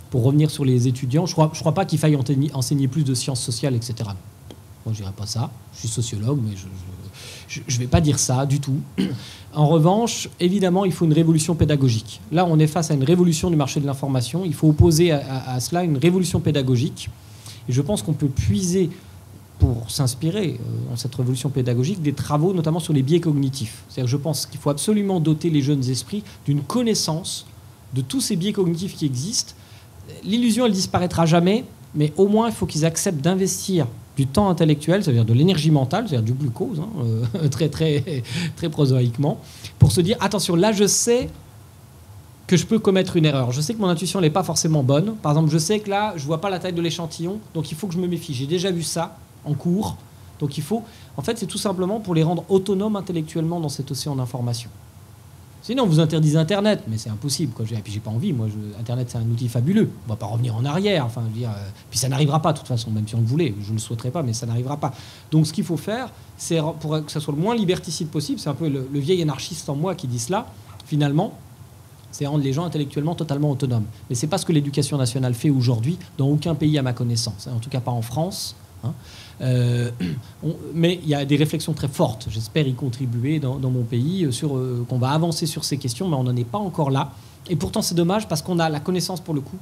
pour revenir sur les étudiants, je crois pas qu'il faille enseigner plus de sciences sociales, etc. Moi, je dirais pas ça. Je suis sociologue, mais je ne vais pas dire ça du tout. En revanche, évidemment, il faut une révolution pédagogique. Là, on est face à une révolution du marché de l'information. Il faut opposer à cela une révolution pédagogique. Et je pense qu'on peut puiser, pour s'inspirer dans cette révolution pédagogique, des travaux notamment sur les biais cognitifs. C'est-à-dire, je pense qu'il faut absolument doter les jeunes esprits d'une connaissance de tous ces biais cognitifs qui existent. L'illusion, elle disparaîtra jamais, mais au moins, il faut qu'ils acceptent d'investir du temps intellectuel, c'est-à-dire de l'énergie mentale, c'est-à-dire du glucose, très, très, très prosaïquement, pour se dire, attention, là, je sais que je peux commettre une erreur. Je sais que mon intuition n'est pas forcément bonne. Par exemple, je sais que là, je ne vois pas la taille de l'échantillon, donc il faut que je me méfie. J'ai déjà vu ça en cours, donc il faut... En fait, c'est tout simplement pour les rendre autonomes intellectuellement dans cet océan d'informations. Sinon, vous interdisez Internet, mais c'est impossible, quoi. Et puis, j'ai pas envie. Moi, Internet, c'est un outil fabuleux. On va pas revenir en arrière. Enfin, je veux dire, puis ça n'arrivera pas, de toute façon, même si on le voulait. Je ne le souhaiterais pas, mais ça n'arrivera pas. Donc, ce qu'il faut faire, c'est pour que ça soit le moins liberticide possible. C'est un peu le vieil anarchiste en moi qui dit cela. Finalement, c'est rendre les gens intellectuellement totalement autonomes. Mais c'est pas ce que l'éducation nationale fait aujourd'hui dans aucun pays à ma connaissance. En tout cas, pas en France. Mais il y a des réflexions très fortes, j'espère y contribuer dans mon pays, qu'on va avancer sur ces questions, mais on n'en est pas encore là. Et pourtant c'est dommage parce qu'on a la connaissance pour le coup.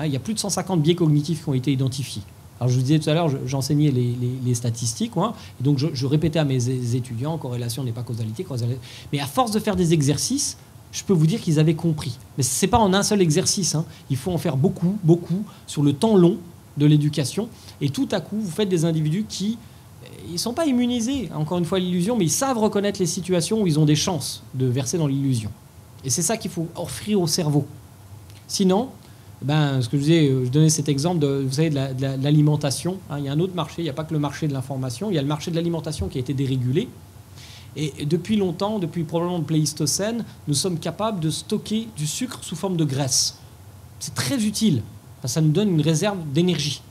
Il y a plus de 150 biais cognitifs qui ont été identifiés. Alors je vous disais tout à l'heure, j'enseignais les statistiques, et donc je répétais à mes étudiants, corrélation n'est pas causalité, mais à force de faire des exercices, je peux vous dire qu'ils avaient compris. Mais ce n'est pas en un seul exercice, il faut en faire beaucoup, beaucoup, sur le temps long de l'éducation, et tout à coup, vous faites des individus qui, ils ne sont pas immunisés, encore une fois, à l'illusion, mais ils savent reconnaître les situations où ils ont des chances de verser dans l'illusion. Et c'est ça qu'il faut offrir au cerveau. Sinon, ce que je disais, je donnais cet exemple vous savez, de l'alimentation. Il y a un autre marché, il n'y a pas que le marché de l'information, il y a le marché de l'alimentation qui a été dérégulé. Et depuis longtemps, depuis probablement le Pléistocène, nous sommes capables de stocker du sucre sous forme de graisse. C'est très utile. Ça nous donne une réserve d'énergie.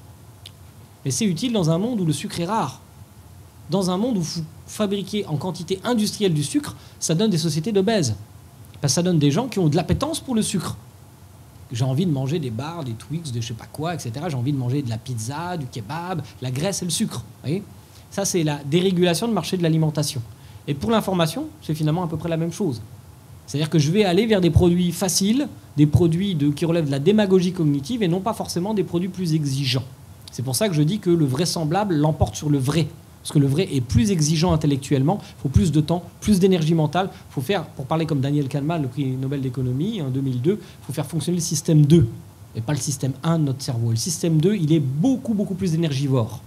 Mais c'est utile dans un monde où le sucre est rare. Dans un monde où vous fabriquez en quantité industrielle du sucre, ça donne des sociétés d'obèses. Ça donne des gens qui ont de l'appétence pour le sucre. J'ai envie de manger des bars, des Twix, de je sais pas quoi, etc. J'ai envie de manger de la pizza, du kebab, la graisse et le sucre. Vous voyez ? Ça, c'est la dérégulation du marché de l'alimentation. Et pour l'information, c'est finalement à peu près la même chose. C'est-à-dire que je vais aller vers des produits faciles, des produits qui relèvent de la démagogie cognitive et non pas forcément des produits plus exigeants. C'est pour ça que je dis que le vraisemblable l'emporte sur le vrai. Parce que le vrai est plus exigeant intellectuellement, il faut plus de temps, plus d'énergie mentale. Il faut faire, pour parler comme Daniel Kahneman, le prix Nobel d'économie en 2002, il faut faire fonctionner le système 2 et pas le système 1 de notre cerveau. Et le système 2, il est beaucoup, beaucoup plus énergivore.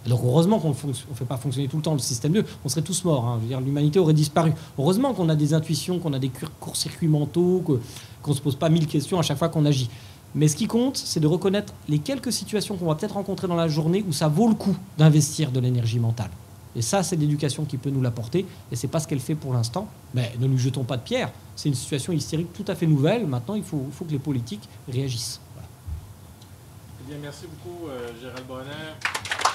Donc heureusement qu'on ne fait pas fonctionner tout le temps le système 2, on serait tous morts. Je veux dire, l'humanité aurait disparu. Heureusement qu'on a des intuitions, qu'on a des courts-circuits mentaux, qu'on ne se pose pas 1000 questions à chaque fois qu'on agit. Mais ce qui compte, c'est de reconnaître les quelques situations qu'on va peut-être rencontrer dans la journée où ça vaut le coup d'investir de l'énergie mentale. Et ça, c'est l'éducation qui peut nous l'apporter, et ce n'est pas ce qu'elle fait pour l'instant. Mais ne lui jetons pas de pierre. C'est une situation hystérique tout à fait nouvelle. Maintenant, il faut que les politiques réagissent. Voilà. Eh bien, merci beaucoup, Gérald Bronner.